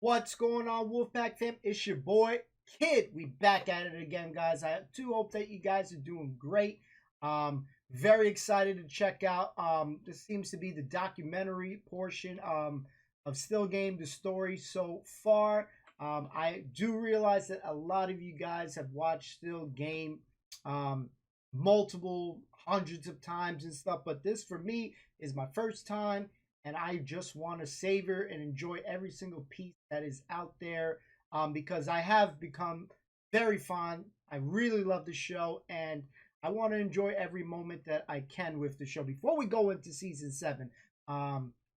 What's going on, Wolfpack fam? It's your boy, Kid. We back at it again, guys. I do hope that you guys are doing great. Very excited to check out. This seems to be the documentary portion of Still Game, the story so far. I do realize that a lot of you guys have watched Still Game multiple hundreds of times and stuff, but this for me is my first time, and I just want to savor and enjoy every single piece that is out there because I have become very fond. I really love the show, and I want to enjoy every moment that I can with the show before we go into season 7,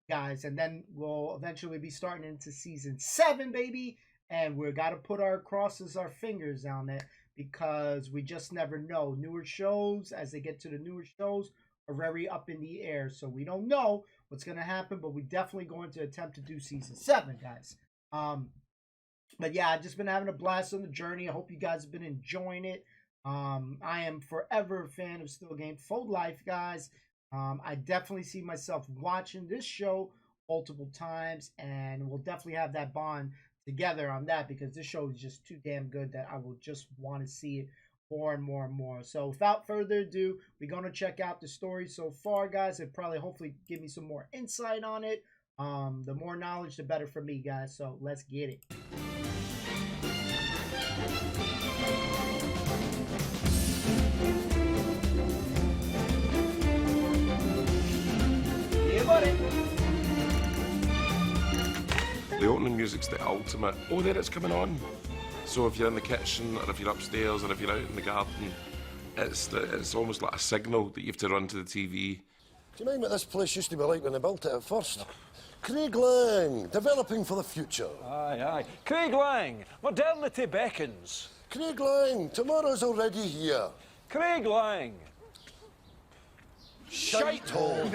guys. And then we'll eventually be starting into season 7, baby. And we got to put our crosses, our fingers on it, because we just never know. Newer shows, as they get to the newer shows, are very up in the air. So we don't know what's going to happen, but we definitely going to attempt to do season 7, guys. But yeah, I've just been having a blast on the journey. I hope you guys have been enjoying it. I am forever a fan of Still Game for life, guys. I definitely see myself watching this show multiple times, and we'll definitely have that bond together on that because this show is just too damn good that I will just want to see it more and more and more. So without further ado, we're going to check out the story so far, guys. It probably hopefully give me some more insight on it. The more knowledge, the better for me, guys. So let's get it. Yeah, buddy. The opening music's the ultimate. Oh, there it's coming on. So if you're in the kitchen, or if you're upstairs, or if you're out in the garden, it's almost like a signal that you have to run to the TV. Do you mind what this place used to be like when they built it at first? Craig Lang, developing for the future. Aye, aye. Craig Lang, modernity beckons. Craig Lang, tomorrow's already here. Craig Lang. Shite-hole.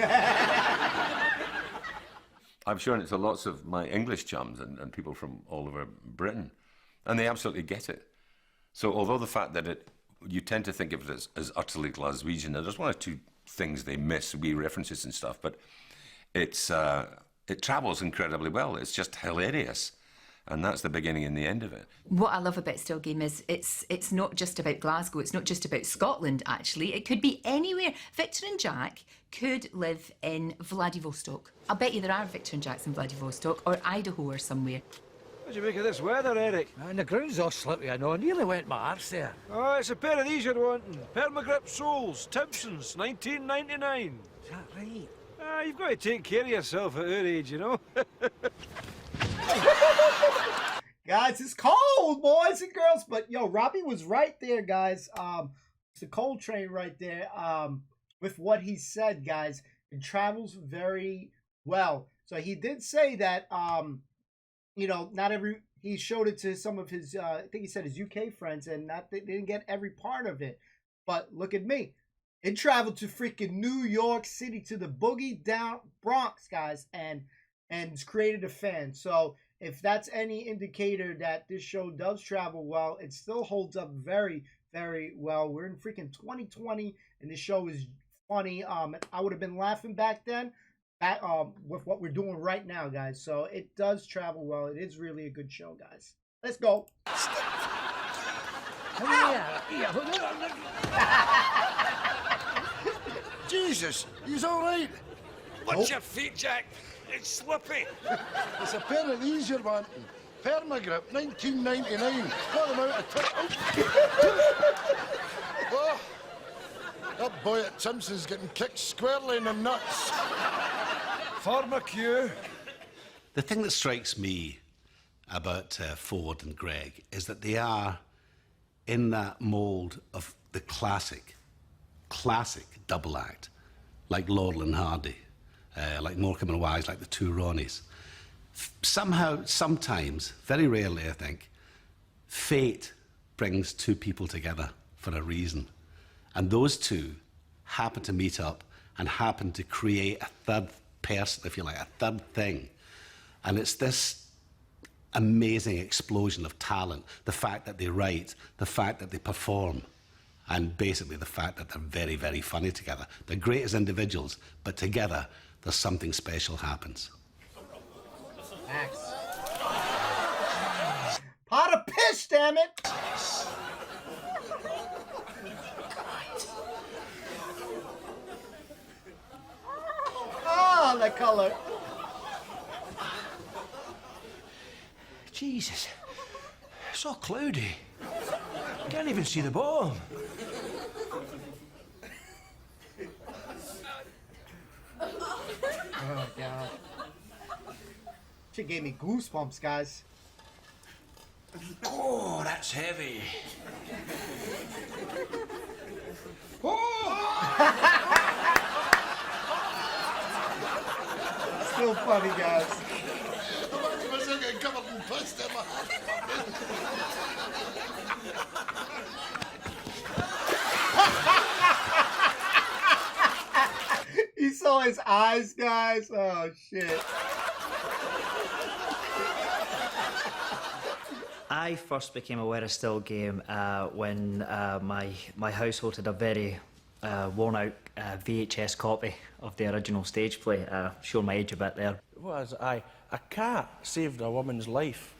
I'm shown it to lots of my English chums and people from all over Britain, and they absolutely get it. So although the fact that you tend to think of it as utterly Glaswegian, there's one or two things they miss, wee references and stuff, but it travels incredibly well. It's just hilarious. And that's the beginning and the end of it. What I love about Still Game is it's not just about Glasgow, it's not just about Scotland, actually. It could be anywhere. Victor and Jack could live in Vladivostok. I'll bet you there are Victor and Jacks in Vladivostok or Idaho or somewhere. What do you make of this weather, Eric? And the ground's all slippery, I know. I nearly went my arse there. Oh, it's a pair of these you're wanting. Permagrip soles, Timpsons, 1999. Is that right? Ah, you've got to take care of yourself at our age, you know. Guys, it's cold, boys and girls. But yo, Robbie was right there, guys. It's the cold train right there. With what he said, guys, it travels very well. So he did say that you know, not every, he showed it to some of his I think he said his UK friends, and they didn't get every part of it. But look at me. It traveled to freaking New York City, to the boogie down Bronx, guys, and it's created a fan. So if that's any indicator that this show does travel well, it still holds up very, very well. We're in freaking 2020, and this show is funny. I would have been laughing back then with what we're doing right now, guys. So it does travel well. It is really a good show, guys. Let's go. Jesus, he's all right. Watch your feet, Jack. It's slippy. It's a pair of these you're wanting. Permagrip, 1999. Got them out of Oh, that boy at Simpson's getting kicked squarely in the nuts. Farmer Q. The thing that strikes me about Ford and Greg is that they are in that mould of the classic double act, like Laurel and Hardy, like Morecambe and Wise, like the two Ronnies. Somehow, sometimes, very rarely, I think, fate brings two people together for a reason. And those two happen to meet up and happen to create a third person, if you like, a third thing. And it's this amazing explosion of talent, the fact that they write, the fact that they perform, and basically the fact that they're very, very funny together. They're great as individuals, but together, there's something special happens. Max. How to piss, damn it! Ah, the color. Jesus, it's all cloudy. Can't even see the bottom. Oh, God. Shit gave me goosebumps, guys. Oh, that's heavy. Still funny, guys. You saw his eyes, guys. Oh, shit. I first became aware of Still Game when my household had a very worn-out VHS copy of the original stage play. Showing my age a bit there. Was a cat saved a woman's life.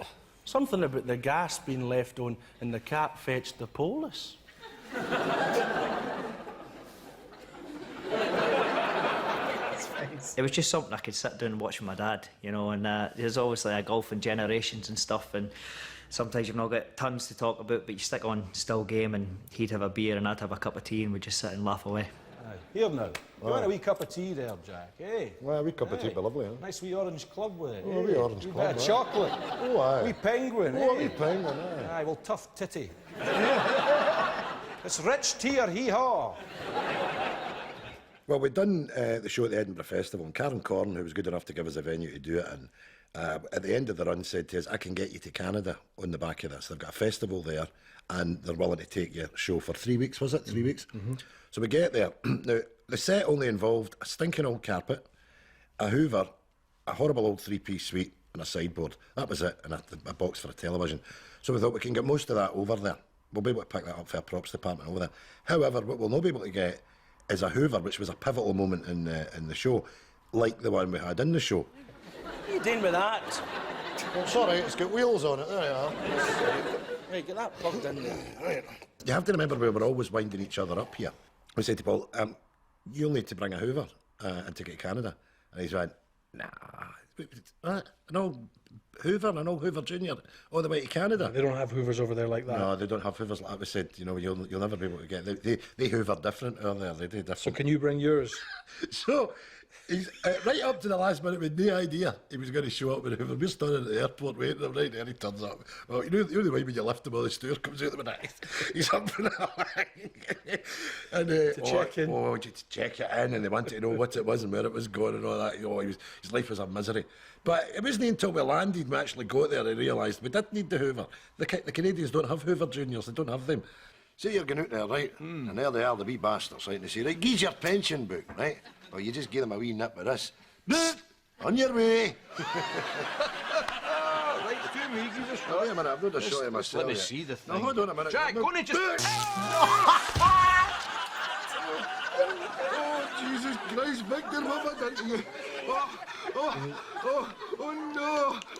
Something about the gas being left on and the cat fetched the police. It was just something I could sit down and watch with my dad, you know, and there's obviously a golf and generations and stuff, and sometimes you've not got tons to talk about, but you stick on Still Game and he'd have a beer and I'd have a cup of tea and we'd just sit and laugh away. Aye. Here now, you want a wee cup of tea there, Jack, eh? Well, a wee cup of tea would be lovely, huh? Nice wee orange club with it, Oh, a wee orange wee club, bit of aye. chocolate. Oh, aye. Wee penguin, Oh, a eh? wee penguin, aye. Aye, well, tough titty. It's rich tea or hee-haw. Well, we'd done the show at the Edinburgh Festival, and Karen Corn, who was good enough to give us a venue to do it in, at the end of the run said to us, I can get you to Canada on the back of this. They've got a festival there, and they're willing to take your show for 3 weeks, was it? 3 weeks? Mm-hmm. So we get there. Now, the set only involved a stinking old carpet, a hoover, a horrible old three-piece suite, and a sideboard. That was it, and a box for a television. So we thought we can get most of that over there. We'll be able to pick that up for our props department over there. However, what we'll not be able to get is a hoover, which was a pivotal moment in the show, like the one we had in the show. What are you doing with that? Well, it's all right, it's got wheels on it, there you are. Right, get that plugged in there. Right. You have to remember we were always winding each other up here. We said to Paul, you'll need to bring a hoover and take it to Canada. And he's went, nah, an old hoover and an old Hoover Junior all the way to Canada. They don't have hoovers over there like that. No, they don't have hoovers like that. We said, you know, you'll never be able to get. They hoover different over there. They do different. So can you bring yours? So he's right up to the last minute with no idea he was going to show up with a hoover. We're standing at the airport waiting for him, right, and he turns up. Well, you know the way when you lift him on the stair comes out of the back. He's up in the line. And to check in. Oh, to check it in, and they wanted to know what it was and where it was going and all that. You know, his life was a misery. But it wasn't until we landed we actually got there and realised we did need the hoover. The Canadians don't have Hoover Juniors, they don't have them. Say you're going out there, right, and there they are, the wee bastards, right, and they say, right, give your pension book, right? Well, you just give them a wee nip of this. On your way. Right, to me, give us a shot. Wait a minute, I've not a shot of myself Let me yet. see the thing. No, hold on a minute. Jack, No. go on and just... Oh, Jesus Christ, Victor, what have I done to you? Oh no,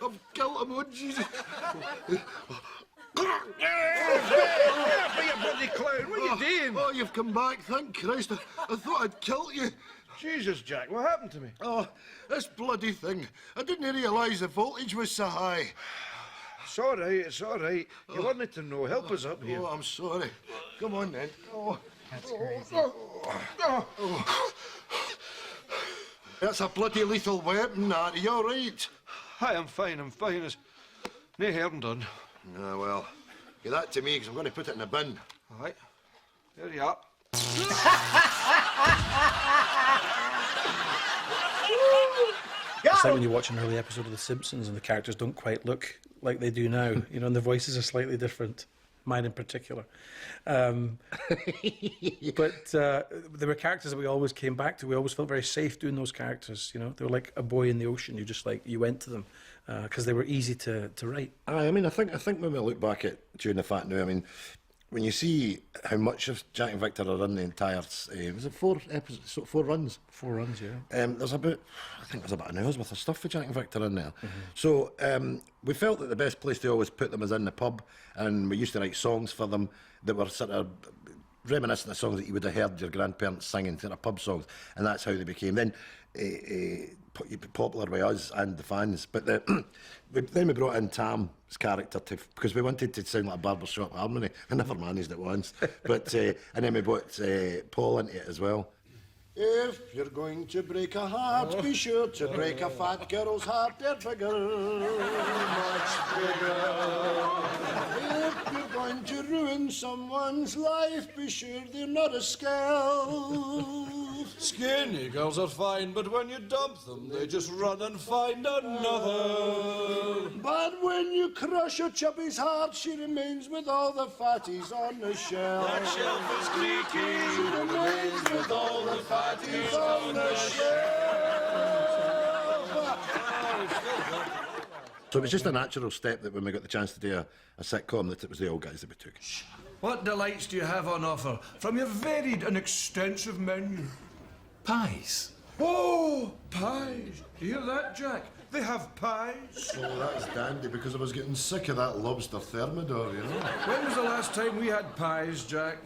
I've killed him, oh Jesus. Be a bloody clown, what are you doing? Oh, you've come back, thank Christ. I thought I'd killed you. Jesus, Jack, what happened to me? Oh, this bloody thing. I didn't realise the voltage was so high. It's all right, it's all right. You wanted to know. Help us up here. Oh, I'm sorry. Come on, then. Oh. That's crazy. That's a bloody lethal weapon, that. Are you all right? Hi, I'm fine. It's nae harm done. Ah, well, give that to me, because I'm going to put it in the bin. All right, there you are. It's like when you watch an early episode of The Simpsons and the characters don't quite look like they do now, you know, and the voices are slightly different. Mine in particular. But there were characters that we always came back to. We always felt very safe doing those characters, you know. They were like a boy in the ocean. You went to them because they were easy to write. I mean, I think when we look back at Due in the Fat now, I mean, when you see how much of Jack and Victor are in the entire, was it 4 episodes, 4 runs? 4 runs, yeah. There's about, I think there's about an hour's worth of stuff for Jack and Victor in there. So we felt that the best place to always put them is in the pub, and we used to write songs for them that were sort of reminiscent of songs that you would have heard your grandparents singing, sort of pub songs, and that's how they became then popular with us and the fans. But then we brought in Tam's character because we wanted to sound like a barbershop harmony. I never managed it once, but and then we brought Paul into it as well. If you're going to break a heart, be sure to break a fat girl's heart. They're bigger, much bigger. If you're going to ruin someone's life, be sure they're not a scalp. Skinny girls are fine, but when you dump them, they just run and find another. But when you crush a chubby's heart, she remains with all the fatties on the shelf. That shelf is creaky. She remains with all the fatties on the shelf. So it was just a natural step that when we got the chance to do a sitcom, that it was the old guys that we took. What delights do you have on offer from your varied and extensive menu? Pies. Oh, pies. Do you hear that, Jack? They have pies. Oh, that's dandy, because I was getting sick of that lobster thermidor, you know. When was the last time we had pies, Jack?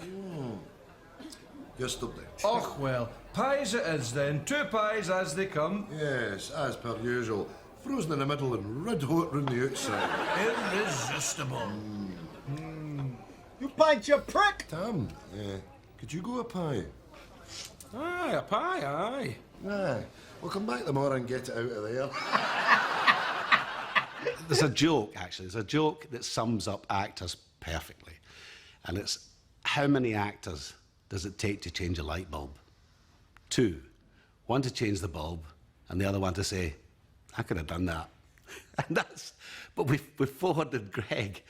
Yesterday. Och, well, pies it is then. 2 pies as they come. Yes, as per usual. Frozen in the middle and red hot round the outside. Irresistible. You bite your prick! Tam, could you go a pie? Aye, a pie, aye. Aye. We'll come back tomorrow and get it out of there. There's a joke, actually. There's a joke that sums up actors perfectly. And it's, how many actors does it take to change a light bulb? 2. One to change the bulb, and the other one to say, I could have done that. And but with Ford and Greg,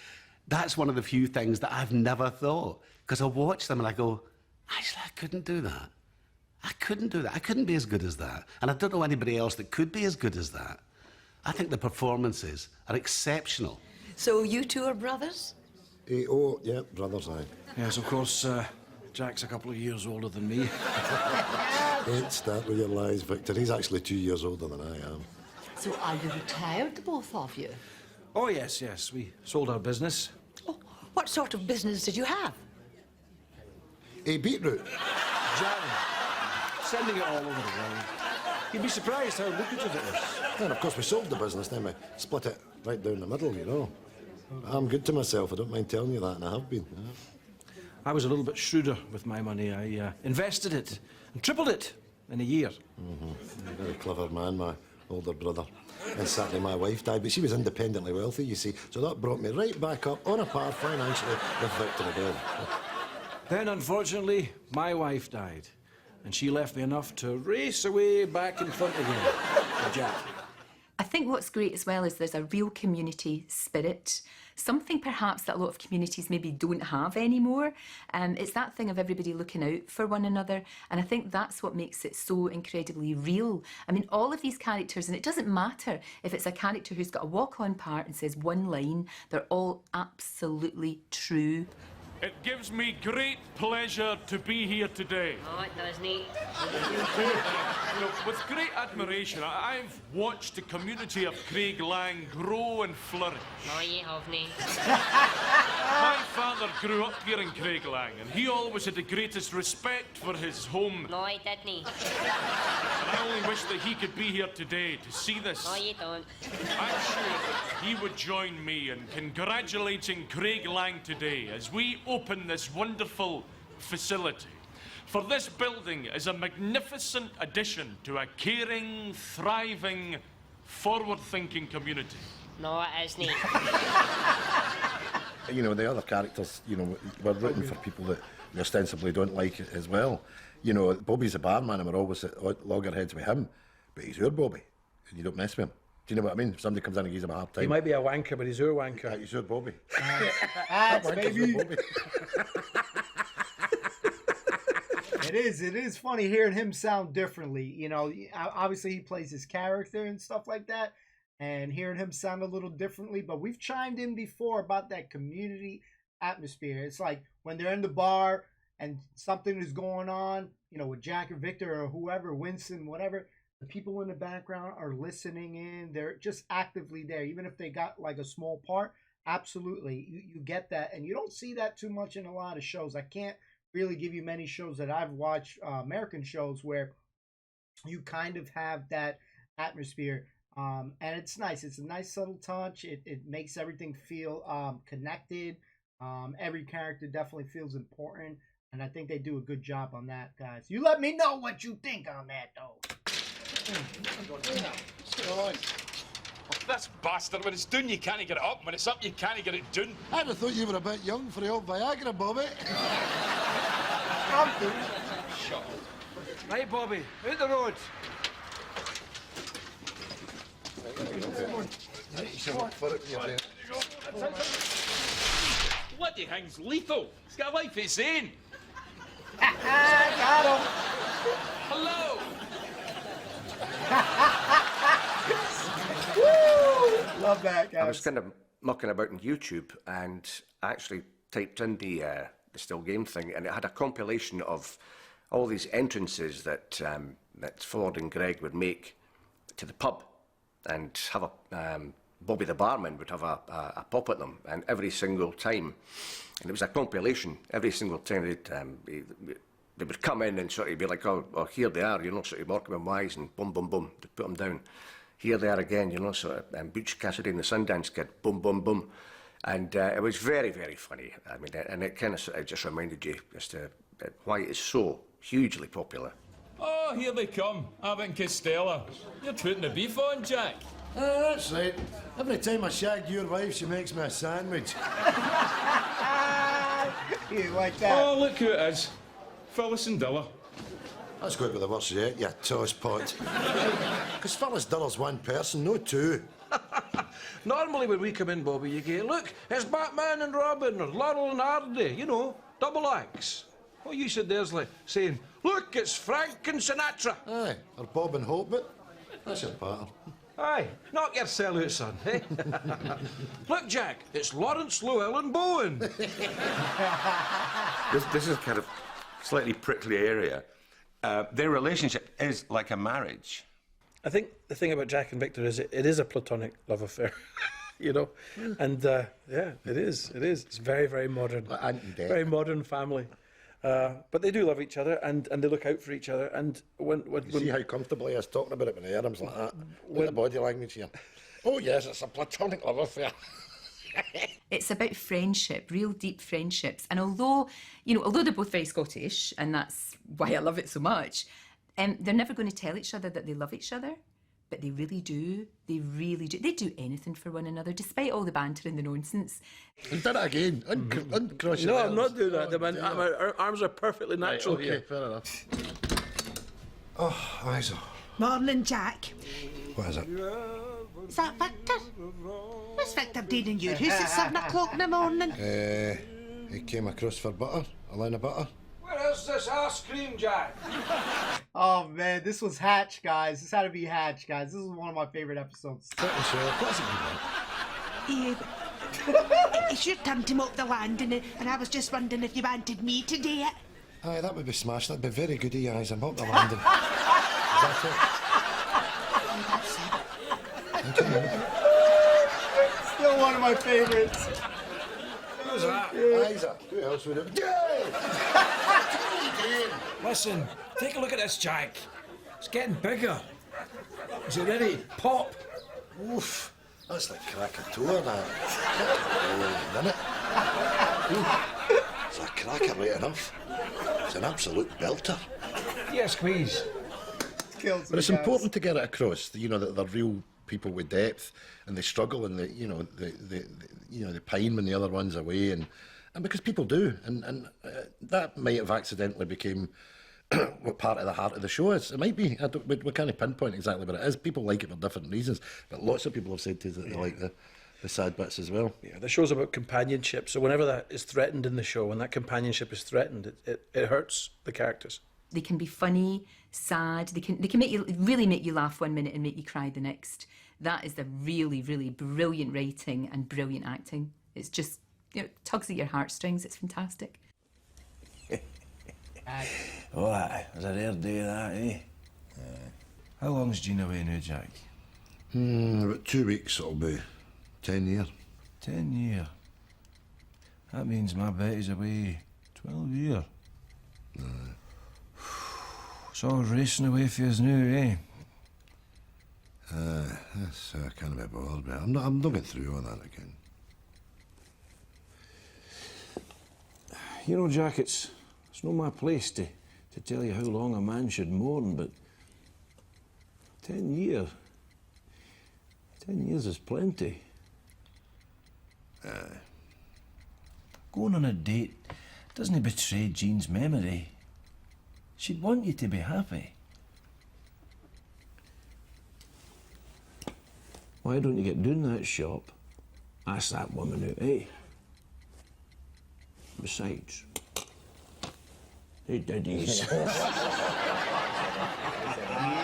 that's one of the few things that I've never thought. Because I watch them and I go, actually, I couldn't do that. I couldn't do that. I couldn't be as good as that. And I don't know anybody else that could be as good as that. I think the performances are exceptional. So you 2 are brothers? Oh, yeah, brothers, aye. Yes, of course, Jack's a couple of years older than me. Don't start with your lies, Victor. He's actually 2 years older than I am. So are you retired, the both of you? Oh, yes, yes. We sold our business. Oh, what sort of business did you have? Beetroot. Jam. Sending it all over the world. You'd be surprised how lucrative it is. And of course we sold the business, then we split it right down the middle, you know. I'm good to myself, I don't mind telling you that, and I have been. Yeah. I was a little bit shrewder with my money. I invested it and tripled it in a year. Very clever man, my older brother. And sadly my wife died, but she was independently wealthy, you see, so that brought me right back up on a par financially with Victor again. Then, unfortunately, my wife died. And she left me enough to race away back in front again. Jack. I think what's great as well is there's a real community spirit, something perhaps that a lot of communities maybe don't have anymore. It's that thing of everybody looking out for one another, and I think that's what makes it so incredibly real. I mean, all of these characters, and it doesn't matter if it's a character who's got a walk-on part and says one line, they're all absolutely true. It gives me great pleasure to be here today. Oh, it does, Nate. With great admiration, I've watched the community of Craig Lang grow and flourish. No, you have, Nate. My father grew up here in Craig Lang, and he always had the greatest respect for his home. No, he didn't. And I only wish that he could be here today to see this. No, you don't. I'm sure that he would join me in congratulating Craig Lang today as we open this wonderful facility. For this building is a magnificent addition to a caring, thriving, forward-thinking community. No, it isn't. You know, the other characters, you know, we're rooting for people that we ostensibly don't like as well. You know, Bobby's a barman and we're always at loggerheads with him, but he's your Bobby, and you don't mess with him. Do you know what I mean? If somebody comes in and gives him a hard time. He might be a wanker, but he's your wanker. He's your Bobby. Baby. It is funny hearing him sound differently. You know, obviously he plays his character and stuff like that, and hearing him sound a little differently. But we've chimed in before about that community atmosphere. It's like when they're in the bar and something is going on, you know, with Jack or Victor or whoever, Winston, whatever, the people in the background are listening in. They're just actively there, even if they got like a small part. Absolutely, you get that, and you don't see that too much in a lot of shows. I can't really give you many shows that I've watched, American shows, where you kind of have that atmosphere. And it's nice. It's a nice subtle touch. It makes everything feel connected. Every character definitely feels important. And I think they do a good job on that, guys. You let me know what you think on that, though. This bastard, when it's done, you can't get it up. When it's up, you can't get it done. I'd have thought you were a bit young for the old Viagra, Bobby. Shut up. Right, Bobby, out the road. Bloody thing's lethal. It's got a life of its own. Got him. Hello. Woo! Love that, guys. I was kind of mucking about on YouTube and I actually typed in the still game thing, and it had a compilation of all these entrances that that Ford and Greg would make to the pub, and have a Bobby the barman would have a pop at them, and every single time, and it was a compilation. Every single time they would come in and sort of be like, oh here they are, you know, sort of Morecambe Wise, and boom, boom, boom, they'd put them down. Here they are again, you know, sort of Butch Cassidy and the Sundance Kid, boom, boom, boom. And it was very, very funny. I mean, and it kind of sort of just reminded you as to why it is so hugely popular. Oh, here they come. Abbott and Costello. You're putting the beef on, Jack. That's right. Every time I shag your wife, she makes me a sandwich. You like that? Oh, look who it is. Phyllis and Dilla. That's going to be the worst yet, you toss pot. Because Phyllis Dilla's one person, no two. Normally when we come in, Bobby, you go, look, it's Batman and Robin, or Laurel and Hardy, you know, double acts. What you said there's like saying, look, it's Frank and Sinatra. Aye, or Bob and Hope, but that's your pattern. Aye, knock your cell out, son, eh? Look, Jack, it's Lawrence Llewellyn Bowen. This is kind of slightly prickly area. Their relationship is like a marriage. I think the thing about Jack and Victor is it is a platonic love affair, you know, and yeah, it is. It's very, very modern, very modern family. But they do love each other, and they look out for each other. And when see how comfortable he is talking about it when he arms like that. With the body language here. Oh yes, it's a platonic love affair. It's about friendship, real deep friendships. And although they're both very Scottish, and that's why I love it so much, they're never going to tell each other that they love each other, but they really do. They really do. They do anything for one another, despite all the banter and the nonsense. And did it again. Uncross your No, arms. I'm not doing that. My arms are perfectly natural okay, here. fair enough. Oh, Isa. Morning, Jack. What is it? Is that Victor? What's Victor doing in your house at 7 o'clock in the morning? He came across for butter, a line of butter. Where is this ice cream, Jack? Oh man, this was Hatch, guys. This had to be Hatch, guys. This is one of my favorite episodes. It's your turn to mop the landing, and I was just wondering if you wanted me to do it. Aye, that would be smashed. That'd be very good, eyes. I'm up the landing. Is that it? Still one of my favorites. Who's that? Isa. Who else would it? Listen, take a look at this, Jack. It's getting bigger. Is it ready? Pop. Oof. That's like Krakatoa, that. Isn't it? It's a cracker right enough. It's an absolute belter. Yeah, squeeze. But it's important to get it across, you know, that they're real people with depth, and they struggle, and they pine when the other one's away, and because people do, and that might have accidentally became what part of the heart of the show is. It might be. We can't pinpoint exactly what it is. People like it for different reasons, but lots of people have said to us that they like the sad bits as well. Yeah, the show's about companionship, so whenever that is threatened in the show, when that companionship is threatened, it hurts the characters. They can be funny, sad. They can really make you laugh one minute and make you cry the next. That is the really, really brilliant writing and brilliant acting. It's just tugs at your heartstrings. It's fantastic. Oh, aye. It was a rare day, that, eh? How long's Jean away now, Jack? About 2 weeks it'll be. 10 years. 10 years. That means my Betty's away 12 years. It's all racing away for us now, eh? That's kind of a bit bothered, but I'm not going through all that again. You know, Jack, it's not my place to tell you how long a man should mourn, but 10 years. 10 years is plenty. Going on a date doesn't betray Jean's memory. She'd want you to be happy. Why don't you get doing that shop? Ask that woman out, eh? Besides, hey, daddies.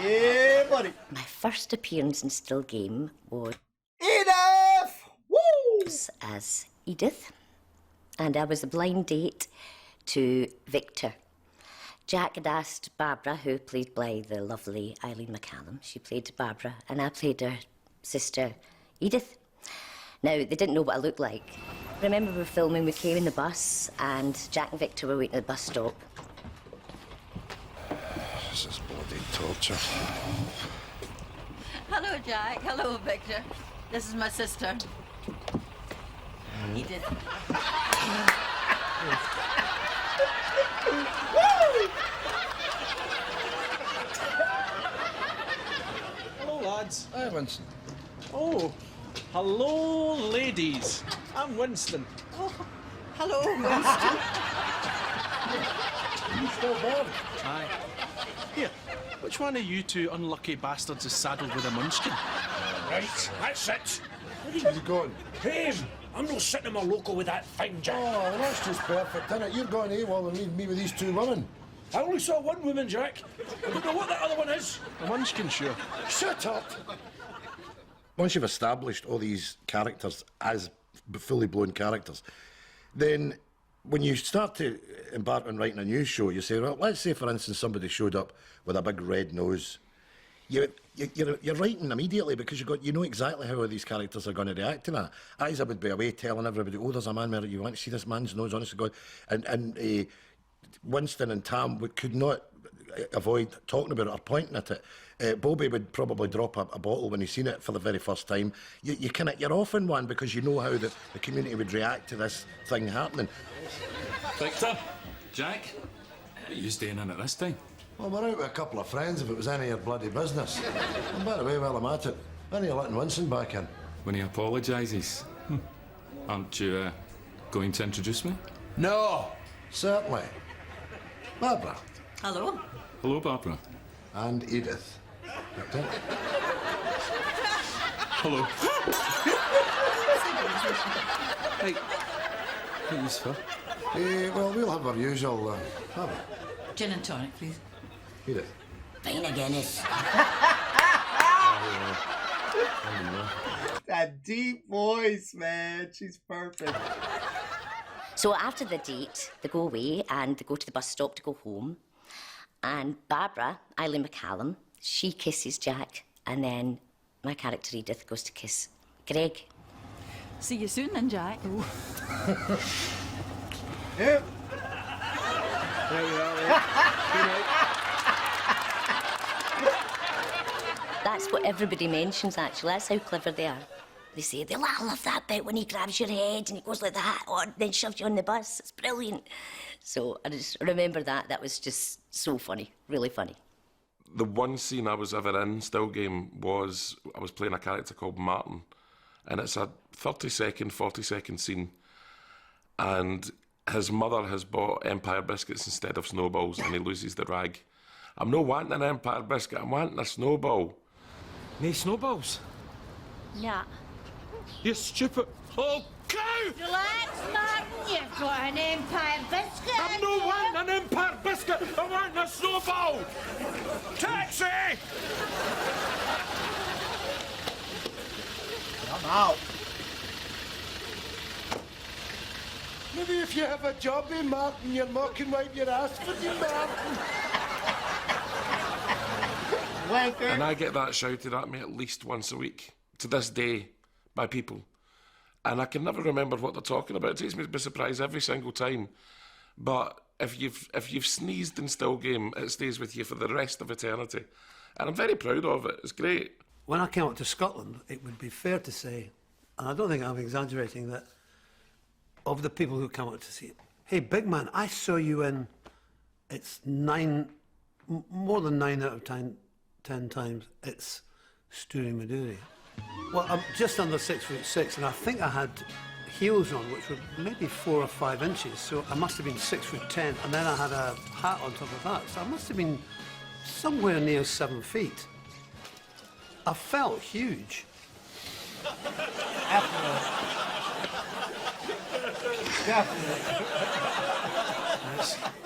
Yeah, buddy. My first appearance in Still Game was Edith! Woo! as Edith, and I was a blind date to Victor. Jack had asked Barbara, who played by the lovely Eileen McCallum. She played Barbara, and I played her sister, Edith. Now, they didn't know what I looked like. I remember we were filming, we came in the bus, and Jack and Victor were waiting at the bus stop. This is bloody torture. Hello, Jack. Hello, Victor. This is my sister. Edith. Hello, lads. Hi, Winston. Oh, hello, ladies. I'm Winston. Oh, hello, Winston. You still bored? Aye. Here, which one of you two unlucky bastards is saddled with a munchkin? Right, that's it. Where are you going? Him! I'm not sitting in my local with that thing, Jack. Oh, that's just perfect, isn't it? You're going AWOL and leaving me with these two women. I only saw one woman, Jack. I don't know what that other one is. A munchkin, sure. Shut up. Once you've established all these characters as fully blown characters, then when you start to embark on writing a new show, you say, well, let's say, for instance, somebody showed up with a big red nose. You're writing immediately because you know exactly how these characters are going to react to that. Isa would be away telling everybody, oh, there's a man there, you want to see this man's nose, honest to God. And Winston and Tam could not avoid talking about it or pointing at it. Bobby would probably drop a bottle when he's seen it for the very first time. You're off in one because you know how the community would react to this thing happening. Victor, Jack, what are you staying in at this time? Well, we're out with a couple of friends if it was any of your bloody business. And by the way, while I'm at it, when are you letting Winston back in? When he apologises. Aren't you going to introduce me? No, certainly. Barbara. Hello. Hello, Barbara. And Edith. Victor. Hello. Hey, what is for? Well, we'll have our usual, Gin and tonic, please. Edith. Fine again, is. That deep voice, man. She's perfect. So after the date, they go away and they go to the bus stop to go home. And Barbara, Eileen McCallum, she kisses Jack, and then my character Edith goes to kiss Greg. See you soon, then, Jack. Yep. There you are, Good night. That's what everybody mentions, actually. That's how clever they are. They say, I love that bit when he grabs your head and he goes like that, or then shoves you on the bus. It's brilliant. So I just remember that. That was just so funny, really funny. The one scene I was ever in Still Game was I was playing a character called Martin, and it's a 30-second, 40-second scene, and his mother has bought Empire biscuits instead of snowballs, and he loses the rag. I'm not wanting an Empire biscuit, I'm wanting a snowball. No snowballs? Yeah. You stupid... Oh, cow! Relax, Martin. You've got an Empire biscuit. I'm not wanting an Empire biscuit, I'm wanting a snowball! Taxi! I'm out. Maybe if you have a job, Martin, you're mocking wipe your ass for you, Martin. Wanker. And I get that shouted at me at least once a week, to this day, by people. And I can never remember what they're talking about. It takes me by surprise every single time. But if you've sneezed in still game, it stays with you for the rest of eternity. And I'm very proud of it. It's great. When I came up to Scotland, it would be fair to say, and I don't think I'm exaggerating, that of the people who come up to see it, hey, big man, I saw you in, it's more than 9 out of 10 times, it's Stu Jones. Well, I'm just under 6'6", and I think I had heels on, which were maybe 4 or 5 inches, so I must have been 6'10", and then I had a hat on top of that, so I must have been somewhere near 7 feet. I felt huge. Definitely.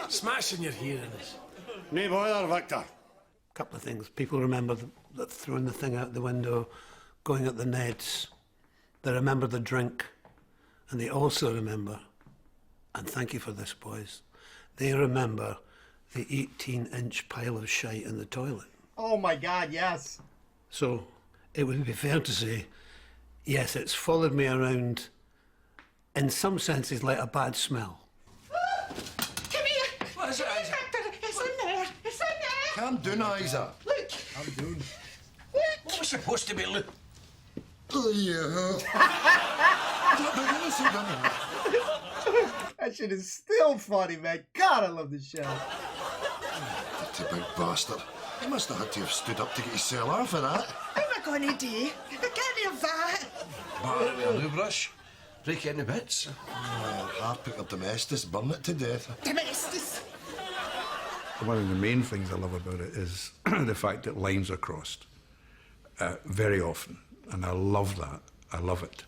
Smashing your hearing is. No bother, Victor. Couple of things. People remember that throwing the thing out the window, going at the nets. They remember the drink. And they also remember, and thank you for this, boys, they remember the 18-inch pile of shite in the toilet. Oh my God, yes. So it would be fair to say, yes, it's followed me around in some senses like a bad smell. Come here. What is it, Isa? It's in there. It's in there. Calm down, Isa. Look. I'm doing. What was supposed to be Luke? Oh, yeah. That shit is still funny, man. God, I love this show. Dirty big bastard. He must have had to have stood up to get his cell off of that. What am I going to do? I can't have that. Batter it with a loo brush. Break it into bits. Harpic or domestic, burn it to death. Domestic. One of the main things I love about it is the fact that lines are crossed very often. And I love that. I love it.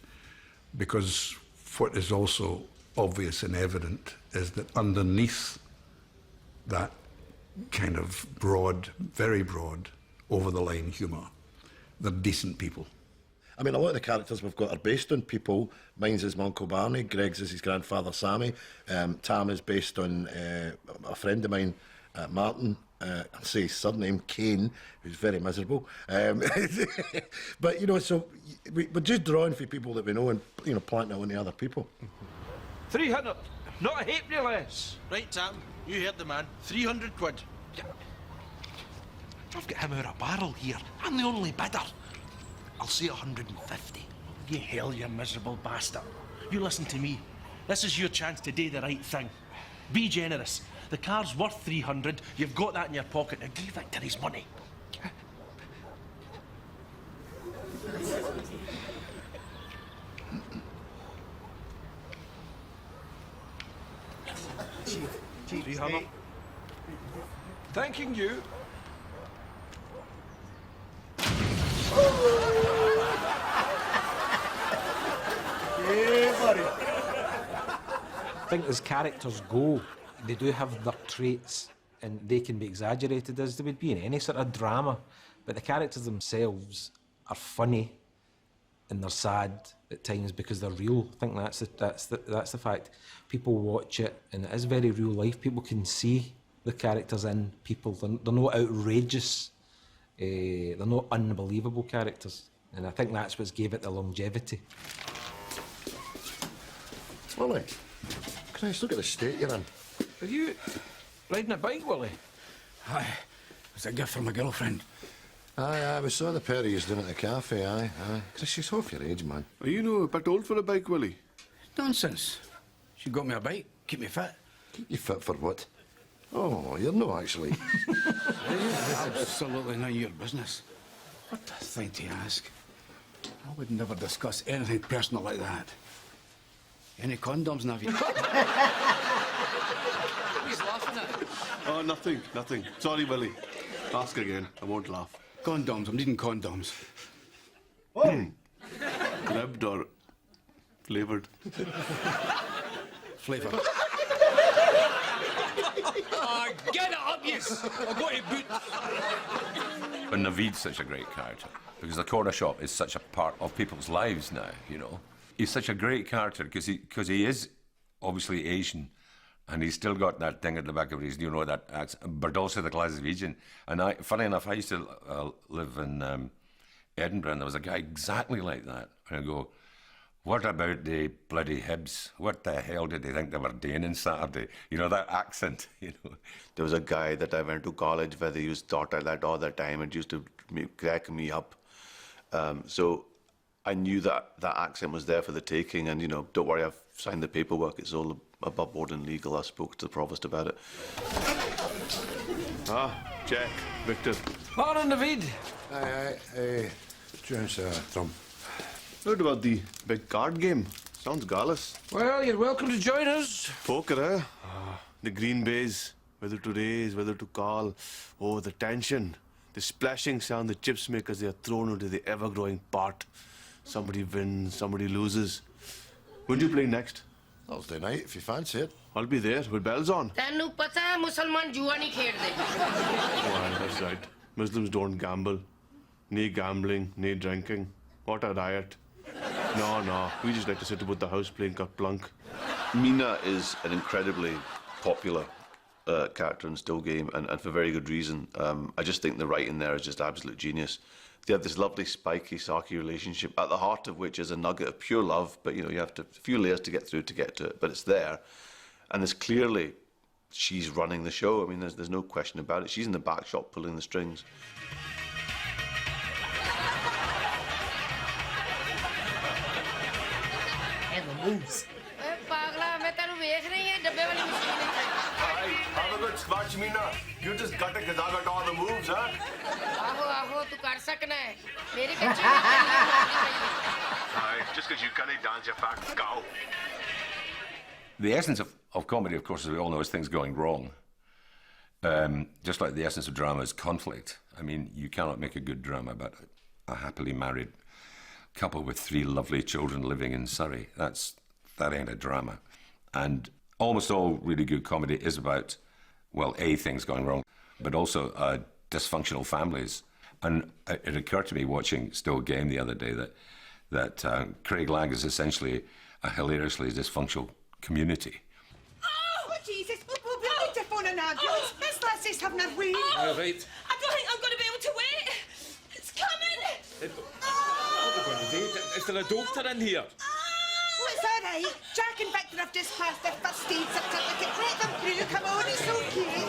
Because what is also obvious and evident is that underneath that kind of broad, very broad, over-the-line humour, they're decent people. I mean, a lot of the characters we've got are based on people. Mine's is my Uncle Barney, Greg's is his grandfather Sammy, Tam is based on a friend of mine, Martin, I'll say his surname, Kane, who's very miserable. But, you know, so we're just drawing for people that we know and, you know, planting it on the other people. 300, not a halfpenny less. Right, Tam, you heard the man. 300 quid. I've got him out of barrel here. I'm the only bidder. I'll say 150. You hell, you miserable bastard. You listen to me. This is your chance to do the right thing. Be generous. The car's worth 300. You've got that in your pocket. Now give Victor his money. $300. Thanking you. Yeah, buddy. I think as characters go, they do have their traits and they can be exaggerated as they would be in any sort of drama. But the characters themselves are funny and they're sad at times because they're real. I think that's the fact. People watch it and it is very real life. People can see the characters in people. They're not outrageous. They're not unbelievable characters. And I think that's what's gave it the longevity. Willie, Christ, look at the state you're in. Are you riding a bike, Willie? Aye. It's a gift from my girlfriend. Aye, we saw the pair of yous down at the cafe, aye. Chris, she's half your age, man. Are you no a bit old for a bike, Willie? Nonsense. She got me a bike. Keep me fit. Keep you fit for what? Oh, you're no, actually. Absolutely none of your business. What a thing to ask. I would never discuss anything personal like that. Any condoms, Naveed? He's laughing at it. Oh, nothing. Sorry, Willie. Ask again. I won't laugh. Condoms. I'm needing condoms. Ribbed or flavoured? Flavoured. Oh, get it up, yes! I've got to boot. But Naveed's such a great character because the corner shop is such a part of people's lives now, you know. He's such a great character because he is obviously Asian, and he's still got that thing at the back of his, you know, that accent, but also the Glaswegian. And funny enough, I used to live in Edinburgh, and there was a guy exactly like that. And I go, what about the bloody Hibs? What the hell did they think they were doing on Saturday? You know, that accent, you know. There was a guy that I went to college where they used to talk like that all the time. It used to crack me up. So I knew that that accent was there for the taking, and, you know, don't worry, I've signed the paperwork. It's all above board and legal. I spoke to the provost about it. Jack, Victor. Morning, Naveed. Aye. Jones, Tom. Heard about the big card game. Sounds gallus. Well, you're welcome to join us. Poker, eh? The green bays, whether to raise, whether to call. Oh, the tension. The splashing sound the chips make as they are thrown into the ever-growing pot. Somebody wins, somebody loses. When do you play next? Thursday night, if you fancy it. I'll be there, with bells on. ਤੈਨੂੰ ਪਤਾ ਹੈ ਮੁਸਲਮਾਨ ਜੂਆ ਨਹੀਂ ਖੇਡਦੇ Oh, that's right. Muslims don't gamble. No gambling, no drinking. What a riot. No. We just like to sit about the house playing Plunk. Mina is an incredibly popular character in Still Game, and for very good reason. I just think the writing there is just absolute genius. They have this lovely spiky, sarky relationship, at the heart of which is a nugget of pure love, but, you know, you have a few layers to get through to get to it, but it's there. And there's clearly, she's running the show. I mean, there's no question about it. She's in the back shop pulling the strings. And the moves. ਪਾਗਲਾ ਮੈਂ ਤੈਨੂੰ ਵੇਖ ਰਹੀ ਹਾਂ ਡੱਬੇ ਵਾਲੀ machine Have a good scotch, Mina. You just got to get all the moves, huh? ਆਹੋ ਤੂੰ ਕਰ ਸਕਣਾ ਹੈ ਮੇਰੀ ਕੱਚੀ Aye, just because you can't dance your fat cow. The essence of comedy, of course, as we all know, is things going wrong. Just like the essence of drama is conflict. I mean, you cannot make a good drama about a happily married couple with 3 lovely children living in Surrey. That ain't a drama. And almost all really good comedy is about, well, A, things going wrong, but also dysfunctional families. And it occurred to me watching Still Game the other day that Craig Lang is essentially a hilariously dysfunctional community. Oh, Jesus. We need to phone an ambulance. Miss Lassie's having her wee. All right. I don't think I'm going to be able to wait. It's coming. What are we going to do? Is there a doctor in here? Oh, it's all right. Jack and Victor have just passed their first aid certificate. Let them through. Come on, it's okay.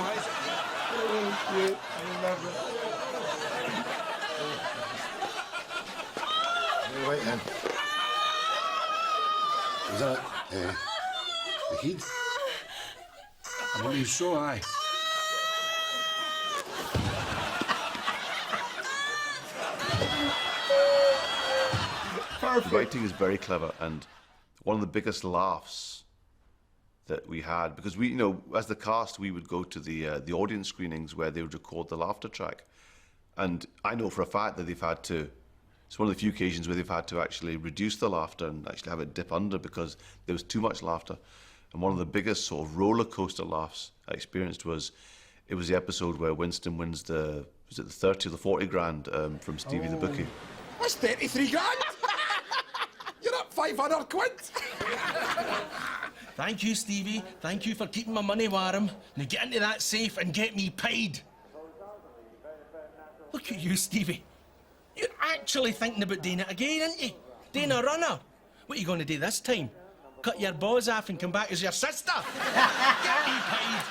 Right then. Is that the heat? I believe so, aye. The writing is very clever, and one of the biggest laughs that we had, because we, you know, as the cast, we would go to the audience screenings where they would record the laughter track, and I know for a fact that they've had to. It's one of the few occasions where they've had to actually reduce the laughter and actually have it dip under because there was too much laughter. And one of the biggest sort of roller coaster laughs I experienced was the episode where Winston wins the 30 or the 40 grand from Stevie the bookie. That's 33 grand! You're up 500 quid! Thank you, Stevie. Thank you for keeping my money warm. Now get into that safe and get me paid. Look at you, Stevie. You're actually thinking about doing it again, aren't you? Doing a runner. What are you going to do this time? Cut your balls off and come back as your sister? Get me paid.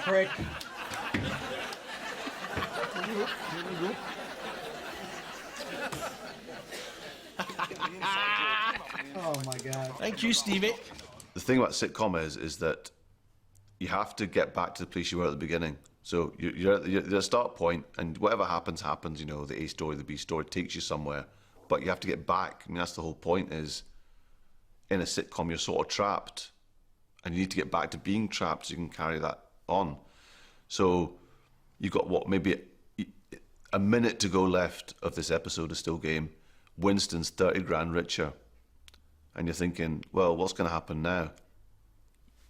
Prick. Oh my God. Thank you, Stevie. The thing about sitcom is that you have to get back to the place you were at the beginning. So you're at the start point, and whatever happens, you know, the A story, the B story takes you somewhere. But you have to get back. I mean, that's the whole point is, in a sitcom, you're sort of trapped. And you need to get back to being trapped so you can carry that on. So you've got, what, maybe a minute to go left of this episode of Still Game. Winston's 30 grand richer. And you're thinking, well, what's going to happen now?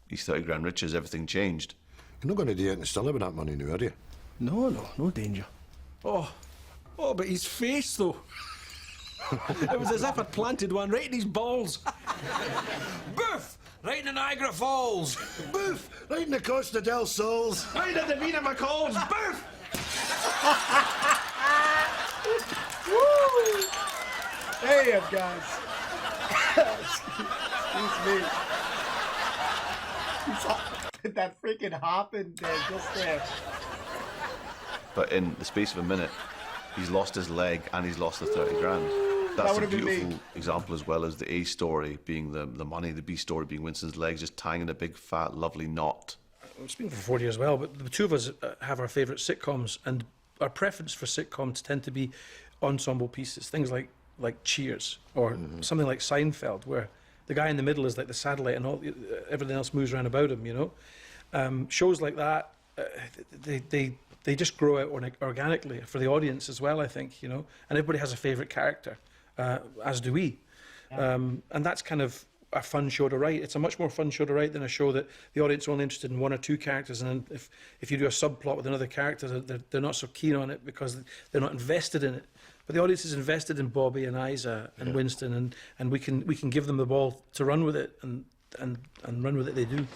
He's 30 grand richer. Has everything changed? You're not going to do anything silly with that money now, are you? No danger. Oh, but his face, though. It was as if I'd planted one right in his balls. Boof! Right in the Niagara Falls. Boof! Right in the Costa del Sols. Right in the Vina McCalls. Boof! Woo! Damn, guys. Excuse me. That freaking hopping there, just there. But in the space of a minute, he's lost his leg and he's lost the 30 grand. That's a beautiful example, as well as the A story being the money, the B story being Winston's legs, just tying in a big, fat, lovely knot. I'm speaking for 40 as well, but the two of us have our favourite sitcoms, and our preference for sitcoms tend to be ensemble pieces, things like Cheers or something like Seinfeld, where the guy in the middle is like the satellite and everything else moves around about him, you know. Shows like that, they just grow out organically for the audience as well, I think, you know. And everybody has a favourite character, as do we. Yeah. And that's kind of a fun show to write. It's a much more fun show to write than a show that the audience are only interested in one or two characters, and if you do a subplot with another character, they're not so keen on it because they're not invested in it. But the audience is invested in Bobby and Isa and Winston, and we can give them the ball to run with it, and run with it they do.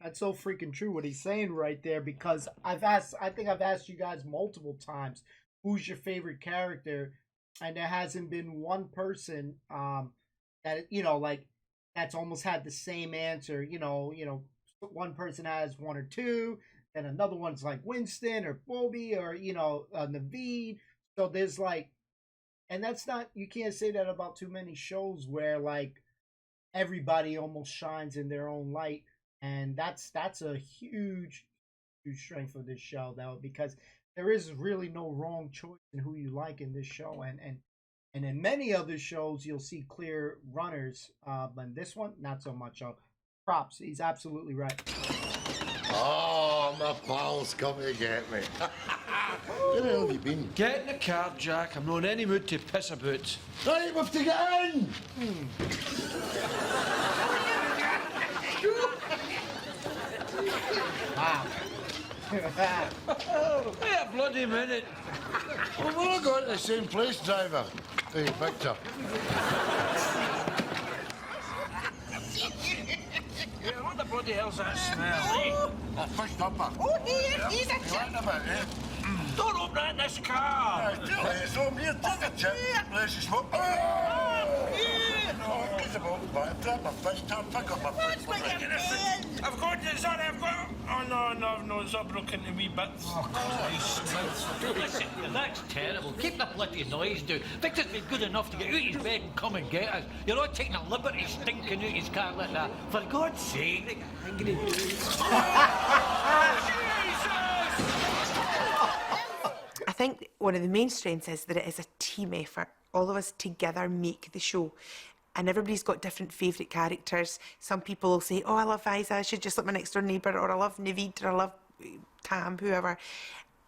That's so freaking true what he's saying right there, because I think I've asked you guys multiple times, who's your favorite character, and there hasn't been one person that, you know, like, that's almost had the same answer. You know, one person has one or two, and another one's like Winston or Bobby or, you know, Naveed. So there's like, and that's not, you can't say that about too many shows where like everybody almost shines in their own light. And that's a huge strength of this show, though, because there is really no wrong choice in who you like in this show. And in many other shows, you'll see clear runners, but this one, not so much. Props. He's absolutely right. Oh, my pal's come to get me. Where the hell have you been? Get in the car, Jack. I'm not in any mood to piss about. Right, we have to get in! Wow. Wait a bloody minute. Well, we're all going to the same place, driver. Hey, Victor. What the bloody hell's that smell? A fish dumper. Oh, here's a chip. What about it? Don't open that in this car. It's over here. Take a chip. Let's just smoke. No, get the boat, but drop my fish, pick up my fish. I've got it, sorry, I've got it. Oh, no, it's all broken into wee bits. Listen, that's terrible. Keep the bloody noise down. Victor's been good enough to get out of his bed and come and get us. You're not taking a liberty stinking out his car like that. For God's sake. I think one of the main strengths is that it is a team effort. All of us together make the show. And everybody's got different favourite characters. Some people will say, oh, I love Isa, she's just like my next door neighbour, or I love Naveed, or I love Tam, whoever.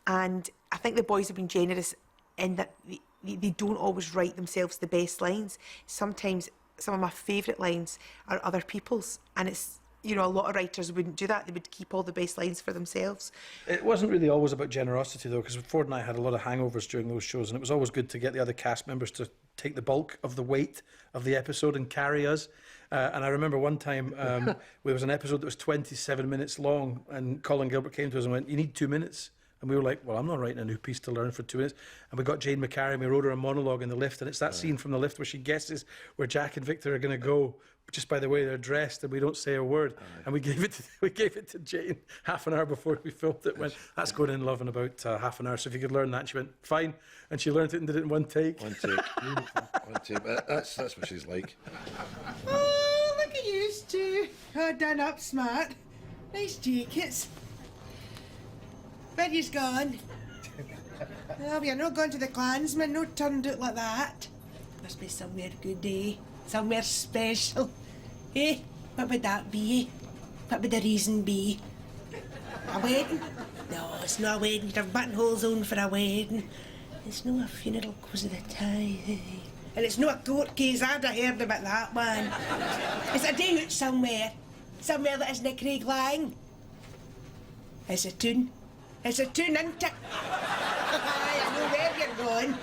And I think the boys have been generous in that they don't always write themselves the best lines. Sometimes some of my favourite lines are other people's, and it's, you know, a lot of writers wouldn't do that. They would keep all the best lines for themselves. It wasn't really always about generosity, though, because Ford and I had a lot of hangovers during those shows, and it was always good to get the other cast members to take the bulk of the weight of the episode and carry us. And I remember one time there was an episode that was 27 minutes long, and Colin Gilbert came to us and went, you need 2 minutes. And we were like, well, I'm not writing a new piece to learn for 2 minutes. And we got Jane McCarry and we wrote her a monologue in the lift, and it's that scene from the lift where she guesses where Jack and Victor are going to go just by the way they're dressed, and we don't say a word. And we gave it to Jane half an hour before we filmed it. Went, that's going in, love, in about half an hour. So if you could learn that. And she went, fine. And she learned it and did it in one take. One take. One take. That's what she's like. Oh, look at you two. Oh, done up smart. Nice jackets. Where you's gone? Oh, we're not going to the Klansman, no turned out like that. Must be somewhere good, eh? Somewhere special. Eh? What would that be? What would the reason be? A wedding? No, it's not a wedding. You'd have buttonholes on for a wedding. It's no a funeral cause of the tie. And it's no a court case. I'd have heard about that one. It's a day out somewhere. Somewhere that isn't Craig Lang. It's a tune. It's a tune, isn't it? I know where you're going.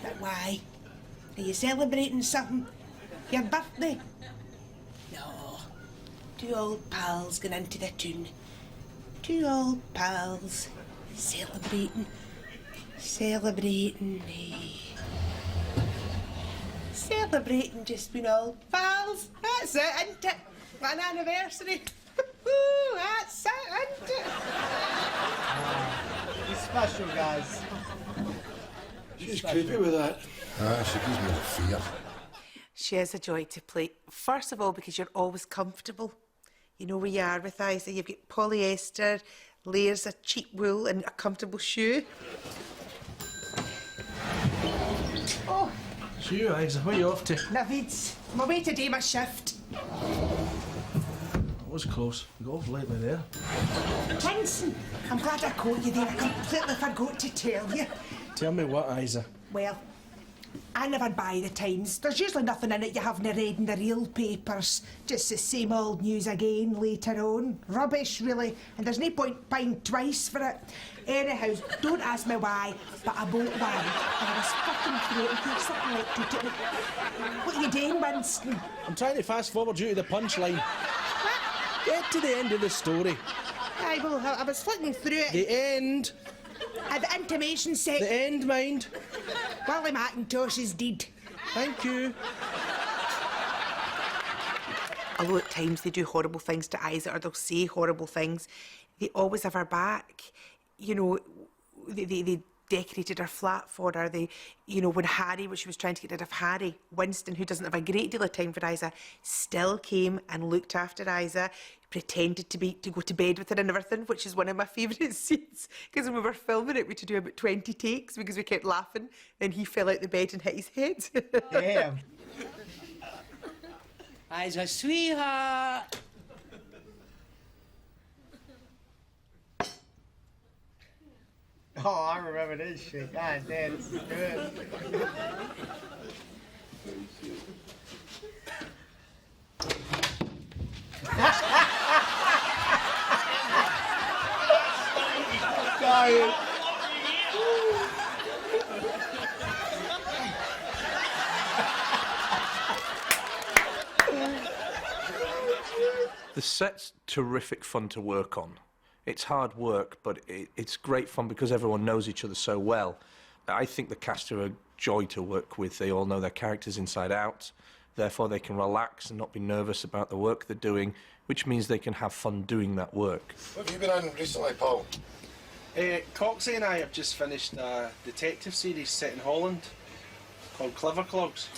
But why? Are you celebrating something? Your birthday? No. Two old pals going into the tune. Two old pals celebrating. Celebrating just being old pals. That's it, isn't it? An anniversary. That's it, isn't it? He's special, guys. She's creepy with that. She gives me the fear. She is a joy to play. First of all, because you're always comfortable. You know where you are with Isa. You've got polyester, layers of cheap wool and a comfortable shoe. Oh. So you, Isa, where are you off to? Naveed's. I'm away to do my shift. It was close. You got off lightly there. Tinson, I'm glad I caught you there. I completely forgot to tell you. Tell me what, Isa? Well, I never buy the Times. There's usually nothing in it you haven't read in the real papers. Just the same old news again later on. Rubbish, really. And there's no point buying twice for it. Anyhow, don't ask me why, but I bought one. And I was fucking through it in case something like took it. What are you doing, Winston? I'm trying to fast forward you to the punchline. Get to the end of the story. Aye, well, I was flicking through it. The end. The intimation set. The end, mind. Willie McIntosh is dead. Thank you. Although at times they do horrible things to Isa or they'll say horrible things, they always have her back. You know, they decorated her flat for her. They, you know, when Harry, when she was trying to get rid of Harry, Winston, who doesn't have a great deal of time for Isa, still came and looked after Isa, pretended to go to bed with her and everything, which is one of my favourite scenes. Because when we were filming it, we had to do about 20 takes because we kept laughing and he fell out the bed and hit his head. Damn. Isa, sweetheart. Oh, I remember this shit. God damn, this is good. Sorry. The set's terrific fun to work on. It's hard work, but it's great fun because everyone knows each other so well. I think the cast are a joy to work with. They all know their characters inside out. Therefore, they can relax and not be nervous about the work they're doing, which means they can have fun doing that work. What have you been on recently, Paul? Coxie and I have just finished a detective series set in Holland called Clever Clogs.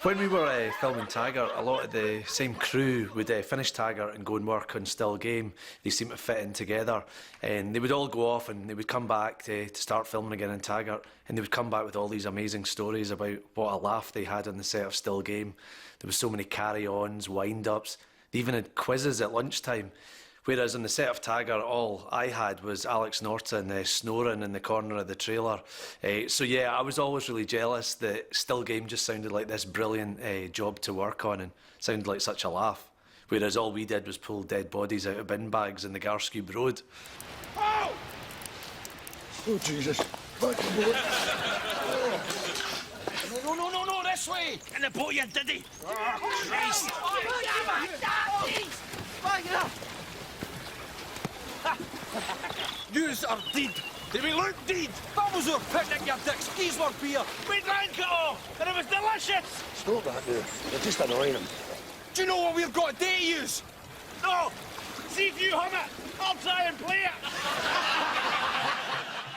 When we were filming Taggart, a lot of the same crew would finish Taggart and go and work on Still Game. They seemed to fit in together, and they would all go off and they would come back to start filming again in Taggart, and they would come back with all these amazing stories about what a laugh they had on the set of Still Game. There was so many carry-ons, wind-ups. They even had quizzes at lunchtime. Whereas on the set of Taggart, all I had was Alex Norton snoring in the corner of the trailer. So yeah, I was always really jealous that Still Game just sounded like this brilliant job to work on and sounded like such a laugh. Whereas all we did was pull dead bodies out of bin bags in the Garscube Road. Oh! Oh, Jesus. Back the boat. No, this way! In the boat, you diddy! Oh, Christ! Yous are dead. They will look dead. That was our picnic, your dick. Skis were beer. We drank it all, and it was delicious. Stop that now. You're just annoying him. Do you know what we've got to do to yous? No! See if you hum it. I'll try and play it.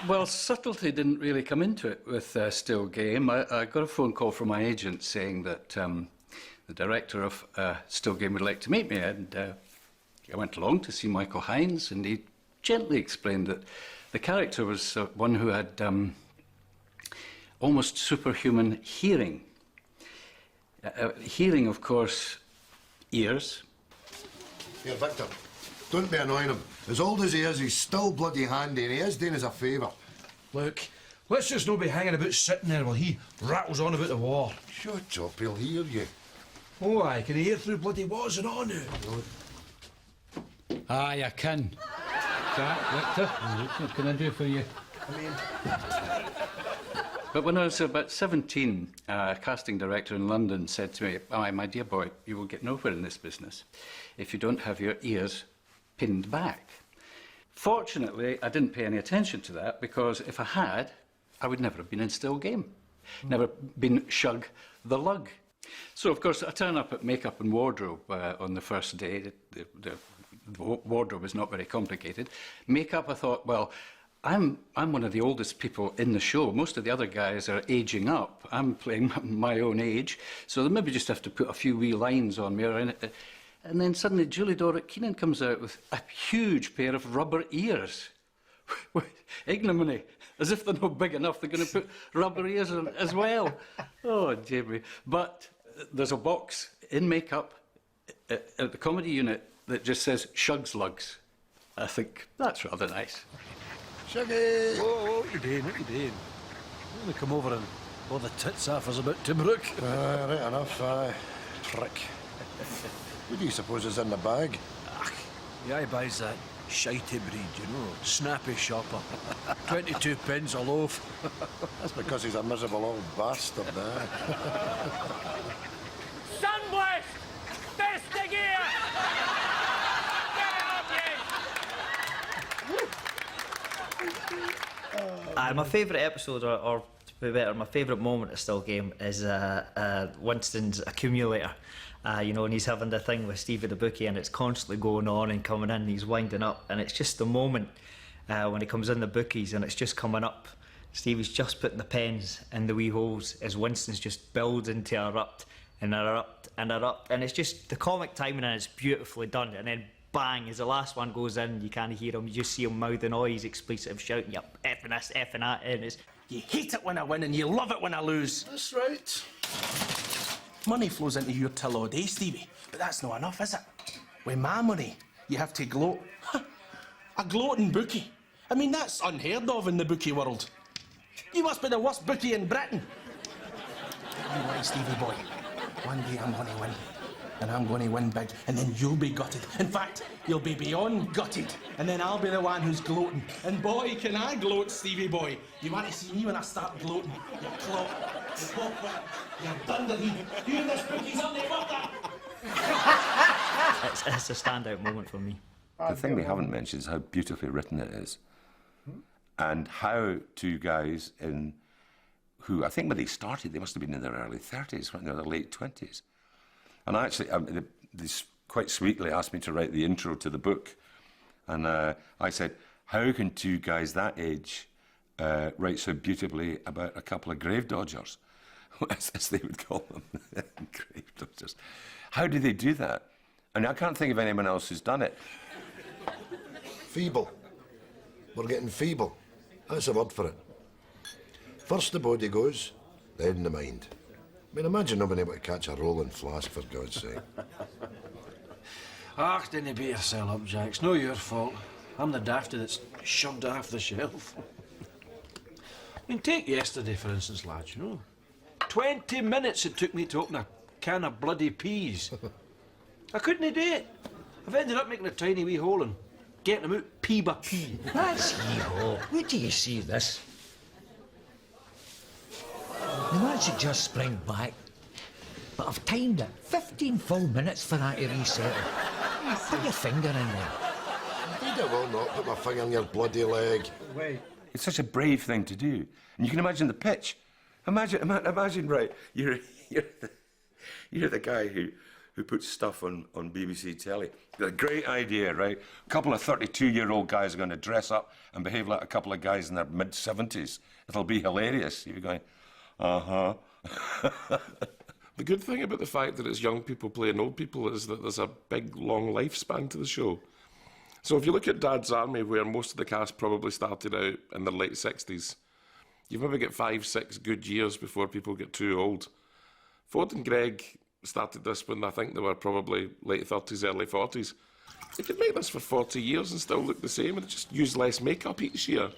Well, subtlety didn't really come into it with Still Game. I got a phone call from my agent saying that the director of Still Game would like to meet me, and I went along to see Michael Hines, and he gently explained that the character was one who had almost superhuman hearing. Hearing, of course, ears. Here, Victor, don't be annoying him. As old as he is, he's still bloody handy, and he is doing us a favour. Look, let's just not be hanging about sitting there while he rattles on about the war. Shut up, he'll hear you. Oh, aye, can he hear through bloody what's and on now? Aye, I can. chat, Victor. What can I do for you? But when I was about 17, a casting director in London said to me, "Oh, my dear boy, you will get nowhere in this business if you don't have your ears pinned back." Fortunately, I didn't pay any attention to that, because if I had, I would never have been in Still Game. Never been Shug the Lug. So, of course, I turn up at makeup and wardrobe on the first day. The wardrobe is not very complicated. Makeup, I thought, well, I'm one of the oldest people in the show. Most of the other guys are aging up. I'm playing my own age, so they maybe just have to put a few wee lines on me. And then suddenly Julie Doric Keenan comes out with a huge pair of rubber ears. Ignominy. As if they're not big enough, they're going to put rubber ears on as well. Oh, Jamie. But there's a box in makeup at the comedy unit that just says Shugs Lugs. I think that's rather nice. Shuggy! Whoa, what you doing? What you doing? I'm going to come over and blow the tits off us about Timbrook. Right enough, prick. What do you suppose is in the bag? Ach, the eye buys that shitey breed, you know, snappy shopper. 22 pence a loaf. That's because he's a miserable old bastard, Sunblast! Best the gear! My favourite episode, or to be better, my favourite moment of Still Game is Winston's accumulator. You know, and he's having the thing with Stevie the bookie, and it's constantly going on and coming in, and he's winding up, and it's just the moment when he comes in the bookies and it's just coming up. Stevie's just putting the pens in the wee holes as Winston's just building to erupt and erupt and erupt, and it's just the comic timing, and it's beautifully done. And then bang, as the last one goes in, you can't hear him, you just see him mouthing all his expletive, shouting, "You're effing this, effing that," and it's... You hate it when I win and you love it when I lose. That's right. Money flows into your till all day, Stevie, but that's not enough, is it? With my money, you have to gloat. A gloating bookie. I mean, that's unheard of in the bookie world. You must be the worst bookie in Britain. You know, Stevie boy, one day I'm going to win. And I'm going to win big, and then you'll be gutted. In fact, you'll be beyond gutted. And then I'll be the one who's gloating. And boy, can I gloat, Stevie boy. You want to see me when I start gloating? You clot, you hopper, you dunderhead. You and this bookie's underwater. It's a standout moment for me. The thing they haven't mentioned is how beautifully written it is. And how two guys who, I think when they started, they must have been in their early 30s, right, in their late 20s. And actually, they quite sweetly asked me to write the intro to the book. And I said, how can two guys that age write so beautifully about a couple of grave dodgers, as they would call them, grave dodgers? How do they do that? And I can't think of anyone else who's done it. Feeble. We're getting feeble. That's a word for it. First the body goes, then the mind. I mean, imagine not being able to catch a rolling flask, for God's sake. Ach, didn't beat yourself up, Jack. It's no your fault. I'm the dafty that's shoved it off the shelf. I mean, take yesterday, for instance, lads, you know. 20 minutes it took me to open a can of bloody peas. I couldn't do it. I've ended up making a tiny wee hole and getting them out pea by pea. That's yee-haw. Wait till you see this. Now, that's it just spring back. But I've timed it. 15 full minutes for that to reset. Put your finger in there. Indeed I will not put my finger in your bloody leg. Wait. It's such a brave thing to do. And you can imagine the pitch. Imagine, right, you're the guy who puts stuff on BBC telly. Got a great idea, right? A couple of 32-year-old guys are going to dress up and behave like a couple of guys in their mid-70s. It'll be hilarious. You're going, uh-huh. The good thing about the fact that it's young people playing old people is that there's a big, long lifespan to the show. So if you look at Dad's Army, where most of the cast probably started out in their late 60s, you've maybe got 5-6 good years before people get too old. Ford and Greg started this when I think they were probably late 30s, early 40s. They could make this for 40 years and still look the same and just use less makeup each year.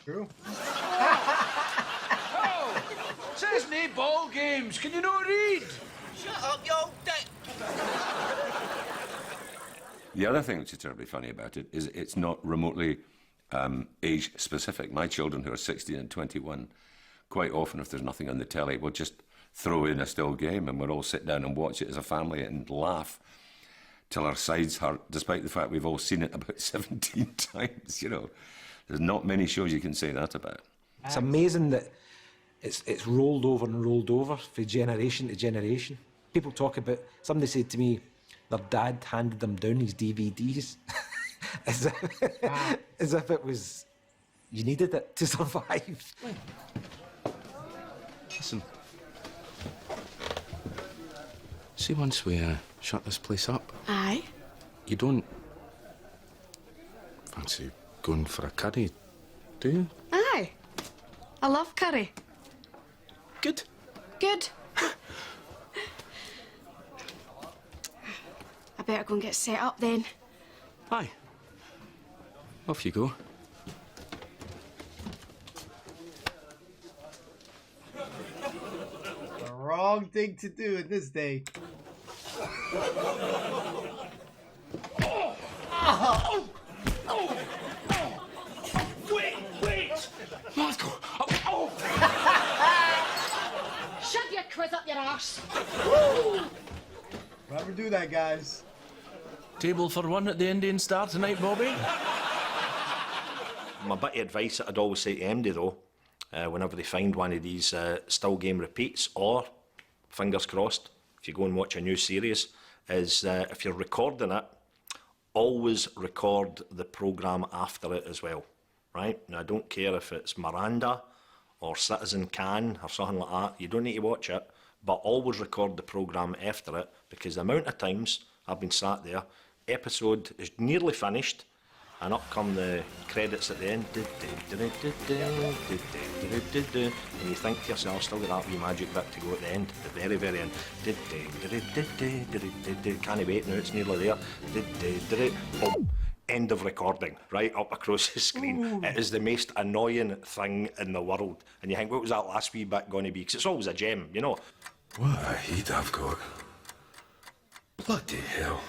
True. Says nae ball games. Can you not read? Shut up, you old dick. The other thing which is terribly funny about it is it's not remotely age-specific. My children, who are 16 and 21, quite often, if there's nothing on the telly, will just throw in a still game and we'll all sit down and watch it as a family and laugh till our sides hurt, despite the fact we've all seen it about 17 times, you know. There's not many shows you can say that about. It's amazing that it's rolled over and rolled over from generation to generation. People talk about, somebody said to me, their dad handed them down his DVDs. as if it was, you needed it to survive. Listen. See, once we shut this place up... Aye? You don't fancy going for a curry, do you? Aye. I love curry. Good. Good. I better go and get set up then. Aye. Off you go. The wrong thing to do in this day. Wait! Marco! Shove your quiz up your arse. Never do that, guys. Table for one at the Indian Star tonight, Bobby. My bit of advice that I'd always say to MD, though, whenever they find one of these still game repeats, or, fingers crossed, if you go and watch a new series, is if you're recording it, always record the programme after it as well, right? Now, I don't care if it's Miranda or Citizen Kane or something like that. You don't need to watch it, but always record the programme after it, because the amount of times I've been sat there, episode is nearly finished, and up come the credits at the end, and you think to yourself, still got that wee magic bit to go at the end, the very, very end. Can't wait now, it's nearly there. Boom. End of recording, right up across the screen. Ooh. It is the most annoying thing in the world. And you think, what was that last wee bit going to be? Because it's always a gem, you know. What a heat I've got. Bloody hell.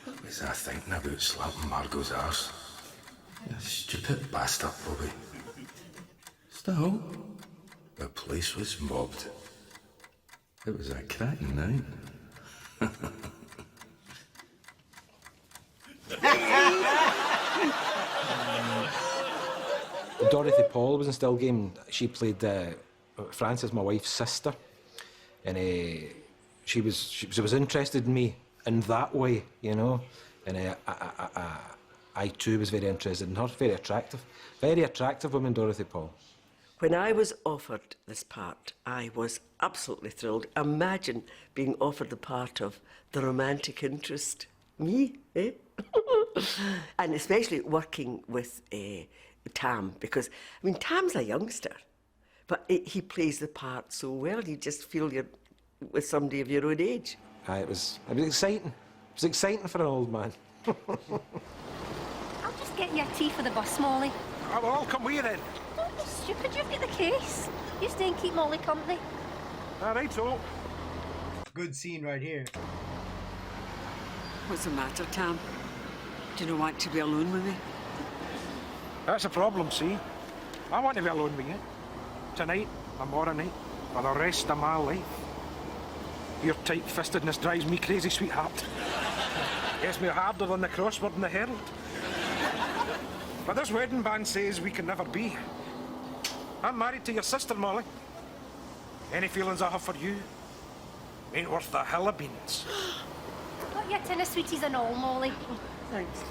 What was I thinking about slapping Margot's arse? You stupid bastard, Bobby. Still, the place was mobbed. It was a cracking night. Dorothy Paul was in Still Game. She played Frances, my wife's sister, and she was interested in me in that way, you know. And I too was very interested in her. Very attractive woman, Dorothy Paul. When I was offered this part, I was absolutely thrilled. Imagine being offered the part of the romantic interest. Me, eh? And especially working with Tam, because, I mean, Tam's a youngster, but he plays the part so well, you just feel you're with somebody of your own age. It was exciting. It was exciting for an old man. I'll just get you a tea for the bus, Molly. Well, I'll come with you then. Don't be stupid, you've got the case. You stay and keep Molly company. All right, so. Good scene right here. What's the matter, Tam? Do you not want to be alone with me? That's a problem, see? I want to be alone with you. Tonight, tomorrow night, for the rest of my life. Your tight-fistedness drives me crazy, sweetheart. Gets me harder than the crossword in the Herald. But this wedding band says we can never be. I'm married to your sister, Molly. Any feelings I have for you ain't worth the hill of beans. Got your tin of sweeties and all, Molly. Thanks.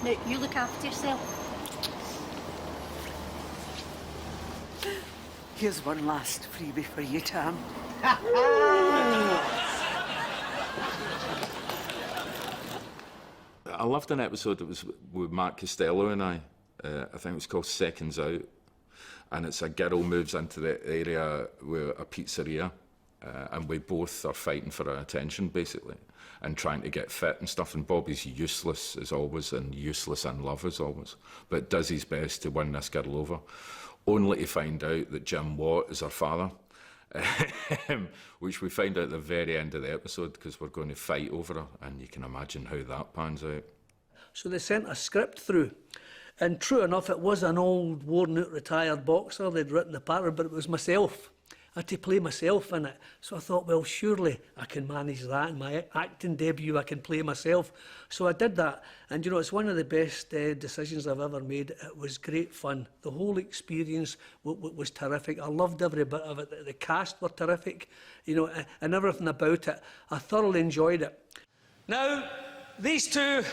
Now, you look after yourself. Here's one last freebie for you, Tam. I loved an episode that was with Mark Costello and I think it was called Seconds Out, and it's a girl moves into the area with a pizzeria, and we both are fighting for her attention, basically, and trying to get fit and stuff, and Bobby's useless as always, and useless in love as always, but does his best to win this girl over, only to find out that Jim Watt is her father, which we find out at the very end of the episode because we're going to fight over her, and you can imagine how that pans out. So they sent a script through, and true enough, it was an old, worn-out, retired boxer they'd written the part of, but it was myself. I had to play myself in it. So I thought, well, surely I can manage that. In my acting debut, I can play myself. So I did that. And, you know, it's one of the best decisions I've ever made. It was great fun. The whole experience was terrific. I loved every bit of it. The cast were terrific, you know, and everything about it. I thoroughly enjoyed it. Now, these two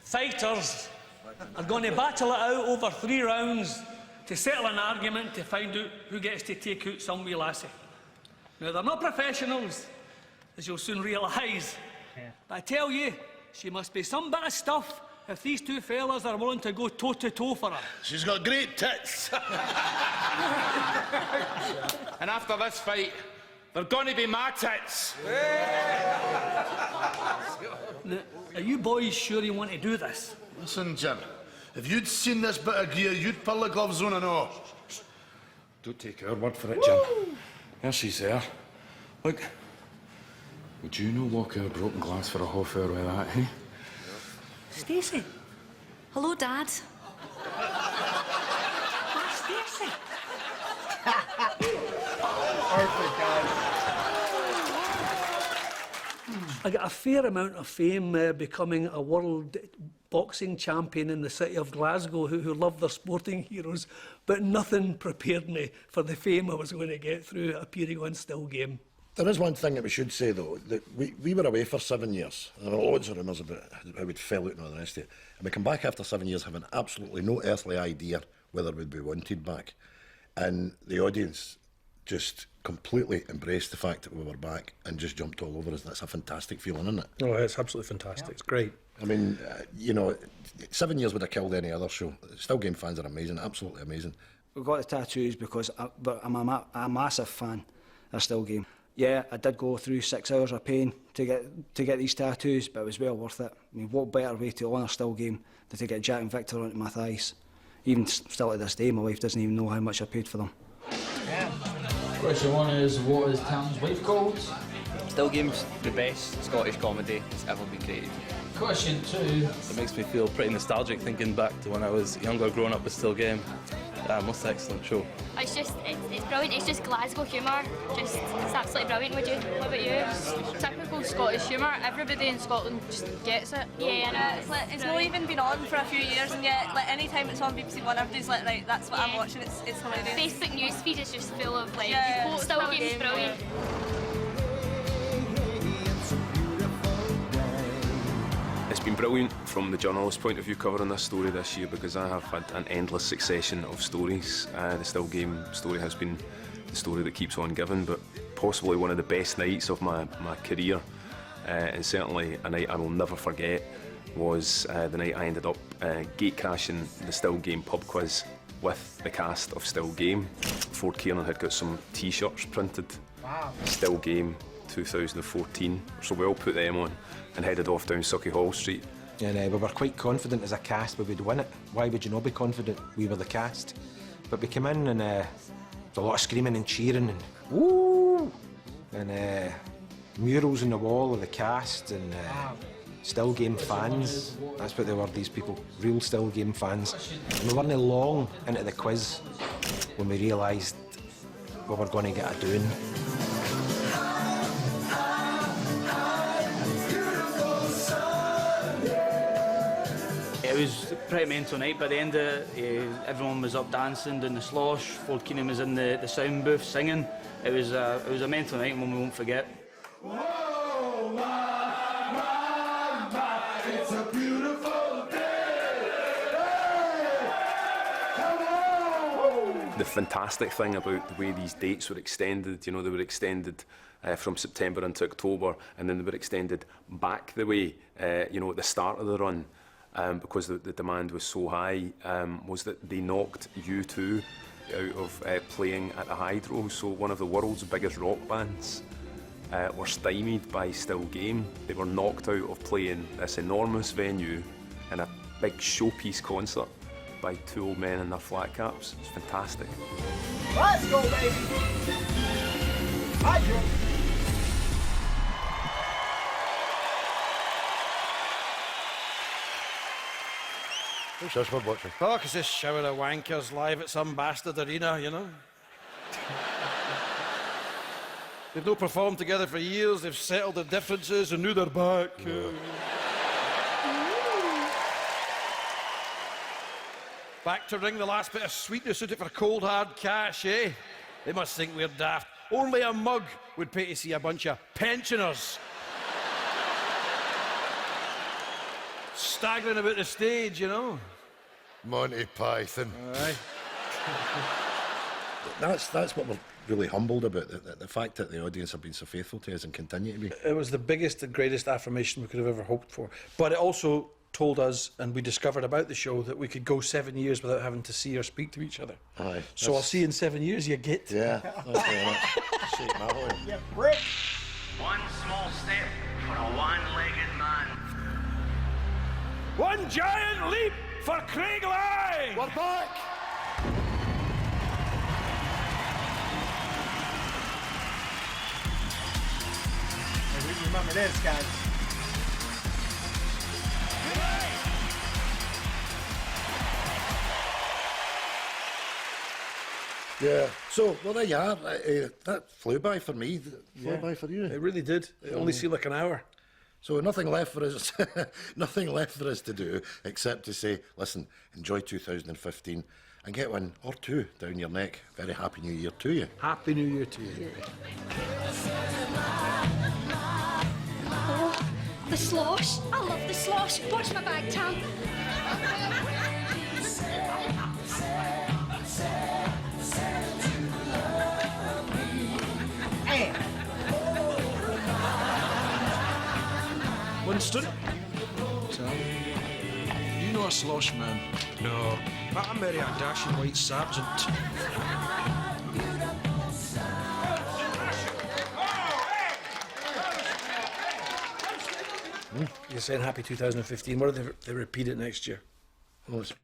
fighters are going to battle it out over 3 rounds to settle an argument to find out who gets to take out some wee lassie. Now, they're not professionals, as you'll soon realise. Yeah. But I tell you, she must be some bit of stuff if these two fellas are willing to go toe-to-toe for her. She's got great tits. And after this fight, they're going to be my tits. Now, are you boys sure you want to do this? Listen, Jim, if you'd seen this bit of gear, you'd pull the gloves on and all. Don't take our word for it, Jim. There she's there. Look, would you no lock our broken glass for a half hour with that, eh? Stacey. Hello, Dad. Hi, Stacey. Perfect, guys. I got a fair amount of fame becoming a world boxing champion in the city of Glasgow who love their sporting heroes, but nothing prepared me for the fame I was going to get through appearing on Still Game. There is one thing that we should say, though, that we were away for 7 years. There were loads of rumours about how we'd fell out and all the rest of it. And we come back after 7 years having absolutely no earthly idea whether we'd be wanted back. And the audience just completely embraced the fact that we were back and just jumped all over us. That's a fantastic feeling, isn't it? Oh, it's absolutely fantastic. Yeah. It's great. I mean, you know, 7 years would have killed any other show. Still Game fans are amazing, absolutely amazing. We got the tattoos because I'm a massive fan of Still Game. Yeah, I did go through 6 hours of pain to get these tattoos, but it was well worth it. I mean, what better way to honour Still Game than to get Jack and Victor onto my thighs? Even still to this day, my wife doesn't even know how much I paid for them. Yeah. Question 1 is, what is Tam's wife called? Still Game's the best Scottish comedy that's ever been created. Question 2. It makes me feel pretty nostalgic thinking back to when I was younger, growing up with Still Game. Most excellent show. It's brilliant. It's just Glasgow humour. It's absolutely brilliant. What about you? Typical Scottish humour. Everybody in Scotland just gets it. Yeah, I know. It's not even been on for a few years, and yet, like, any time it's on BBC One, everybody's like, right, that's what I'm watching. It's hilarious. Facebook newsfeed is just full of like Still Game's brilliant. It's been brilliant from the journalist point of view covering this story this year because I have had an endless succession of stories. The Still Game story has been the story that keeps on giving, but possibly one of the best nights of my career, and certainly a night I will never forget, was the night I ended up gate crashing the Still Game pub quiz with the cast of Still Game. Ford Kiernan had got some t-shirts printed. Wow. Still Game 2014, so we all put them on and headed off down Sucky Hall Street. And we were quite confident as a cast we would win it. Why would you not be confident? We were the cast. But we came in and there was a lot of screaming and cheering and woo! And murals on the wall of the cast and Still Game fans. That's what they were, these people, real Still Game fans. And we weren't long into the quiz when we realised we were going to get a doing. It was a pretty mental night. By the end of it, everyone was up dancing, doing the slosh. Ford Keenan was in the sound booth singing. It was a mental night, and one we won't forget. Whoa, my, it's a beautiful day. Hey, come on. The fantastic thing about the way these dates were extended, you know, they were extended from September into October, and then they were extended back the way, you know, at the start of the run. Because the demand was so high, was that they knocked U2 out of playing at the Hydro. So one of the world's biggest rock bands were stymied by Still Game. They were knocked out of playing this enormous venue in a big showpiece concert by two old men in their flat caps. It's fantastic. Let's go, baby! Bye, Joe. Who's this we're watching? Oh, 'cause this shower of wankers live at some bastard arena, you know. They've not performed together for years, they've settled their differences and now they're back. Back to wring the last bit of sweetness out of for cold hard cash, eh? They must think we're daft. Only a mug would pay to see a bunch of pensioners staggering about the stage, you know. Monty Python. Aye. That's what we're really humbled about, the fact that the audience have been so faithful to us and continue to be. It was the biggest and greatest affirmation we could have ever hoped for. But it also told us, and we discovered about the show, that we could go 7 years without having to see or speak to each other. Aye. So I'll see you in 7 years, you git. Yeah. Shake my hand. Yeah, brick. One small step for a one-legged man. One giant leap for Craig Lang! We're back! Hey, remember this, guys. Yeah. So, well, there you are. That flew by for me. Flew by for you. It really did. It only seemed like an hour. So nothing left for us, nothing left for us to do except to say, listen, enjoy 2015 and get one or two down your neck. Very happy New Year to you. Happy New Year to you. Oh, the slosh. I love the slosh. Watch my bag, Tam. Winston? Sam? You know a slosh man? No, but I'm merry a dashing white sergeant. You're saying happy 2015. What if they repeat it next year?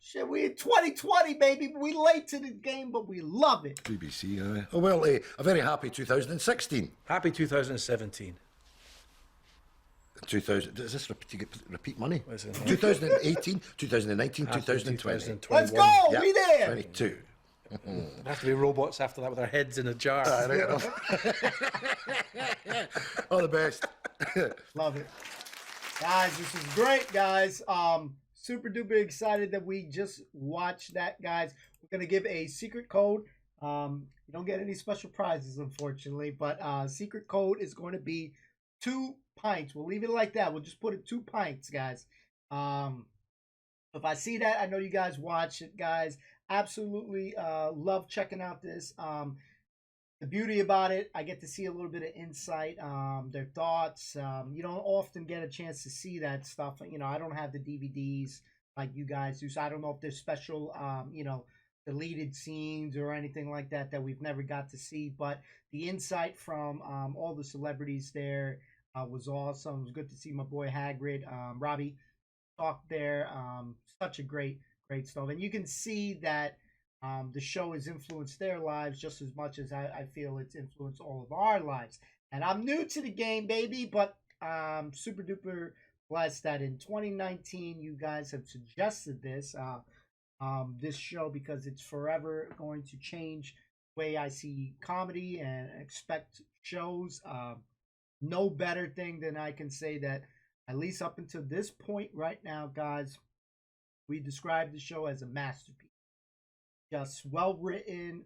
Shit, we in 2020, baby. We late to the game, but we love it. BBC, aye. Oh, well, a very happy 2016. Happy 2017. 2000, does this repeat money? 2018, 2019, 2020. Let's go! Yep. We there! 22. We'll have to be robots after that with our heads in a jar. All the best. Love it. Guys, this is great, guys. Super duper excited that we just watched that, guys. We're going to give a secret code. You don't get any special prizes, unfortunately, but secret code is going to be 2 pints. We'll leave it like that. We'll just put it 2 pints, guys. If I see that, I know you guys watch it, guys. Absolutely love checking out this. The beauty about it, I get to see a little bit of insight, their thoughts. You don't often get a chance to see that stuff. You know, I don't have the DVDs like you guys do, so I don't know if there's special, you know, deleted scenes or anything like that that we've never got to see. But the insight from all the celebrities there was awesome. It was good to see my boy Hagrid, Robbie, talk there. Such a great stuff. And you can see that the show has influenced their lives just as much as I feel it's influenced all of our lives. And I'm new to the game, baby, but I'm super duper blessed that in 2019 you guys have suggested this this show, because it's forever going to change the way I see comedy and expect shows. No better thing than I can say that, at least up until this point right now, guys, we describe the show as a masterpiece. Just well written,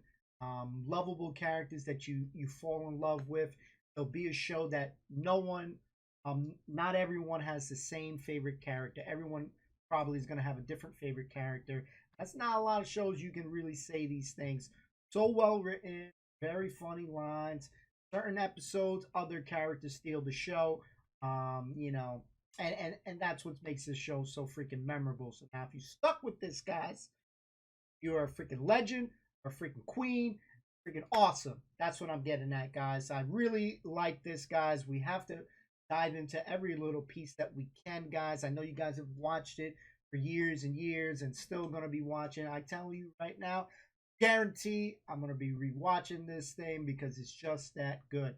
lovable characters that you fall in love with. There'll be a show that not everyone has the same favorite character. Everyone probably is going to have a different favorite character. That's not a lot of shows you can really say these things. So well written, very funny lines. Certain episodes, other characters steal the show. You know, and that's what makes this show so freaking memorable. So now if you stuck with this, guys, you're a freaking legend, or a freaking queen, freaking awesome. That's what I'm getting at, guys. I really like this, guys. We have to dive into every little piece that we can, guys. I know you guys have watched it for years and years and still going to be watching. I tell you right now, guarantee I'm going to be rewatching this thing because it's just that good.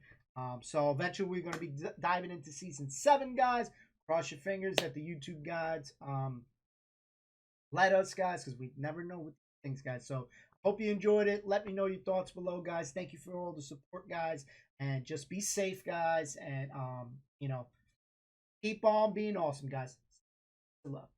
So eventually we're going to be diving into season 7, guys. Cross your fingers at the YouTube guides. Let us, guys, because we never know with things, guys. So hope you enjoyed it. Let me know your thoughts below, guys. Thank you for all the support, guys. And just be safe, guys. And, you know, keep on being awesome, guys. Love.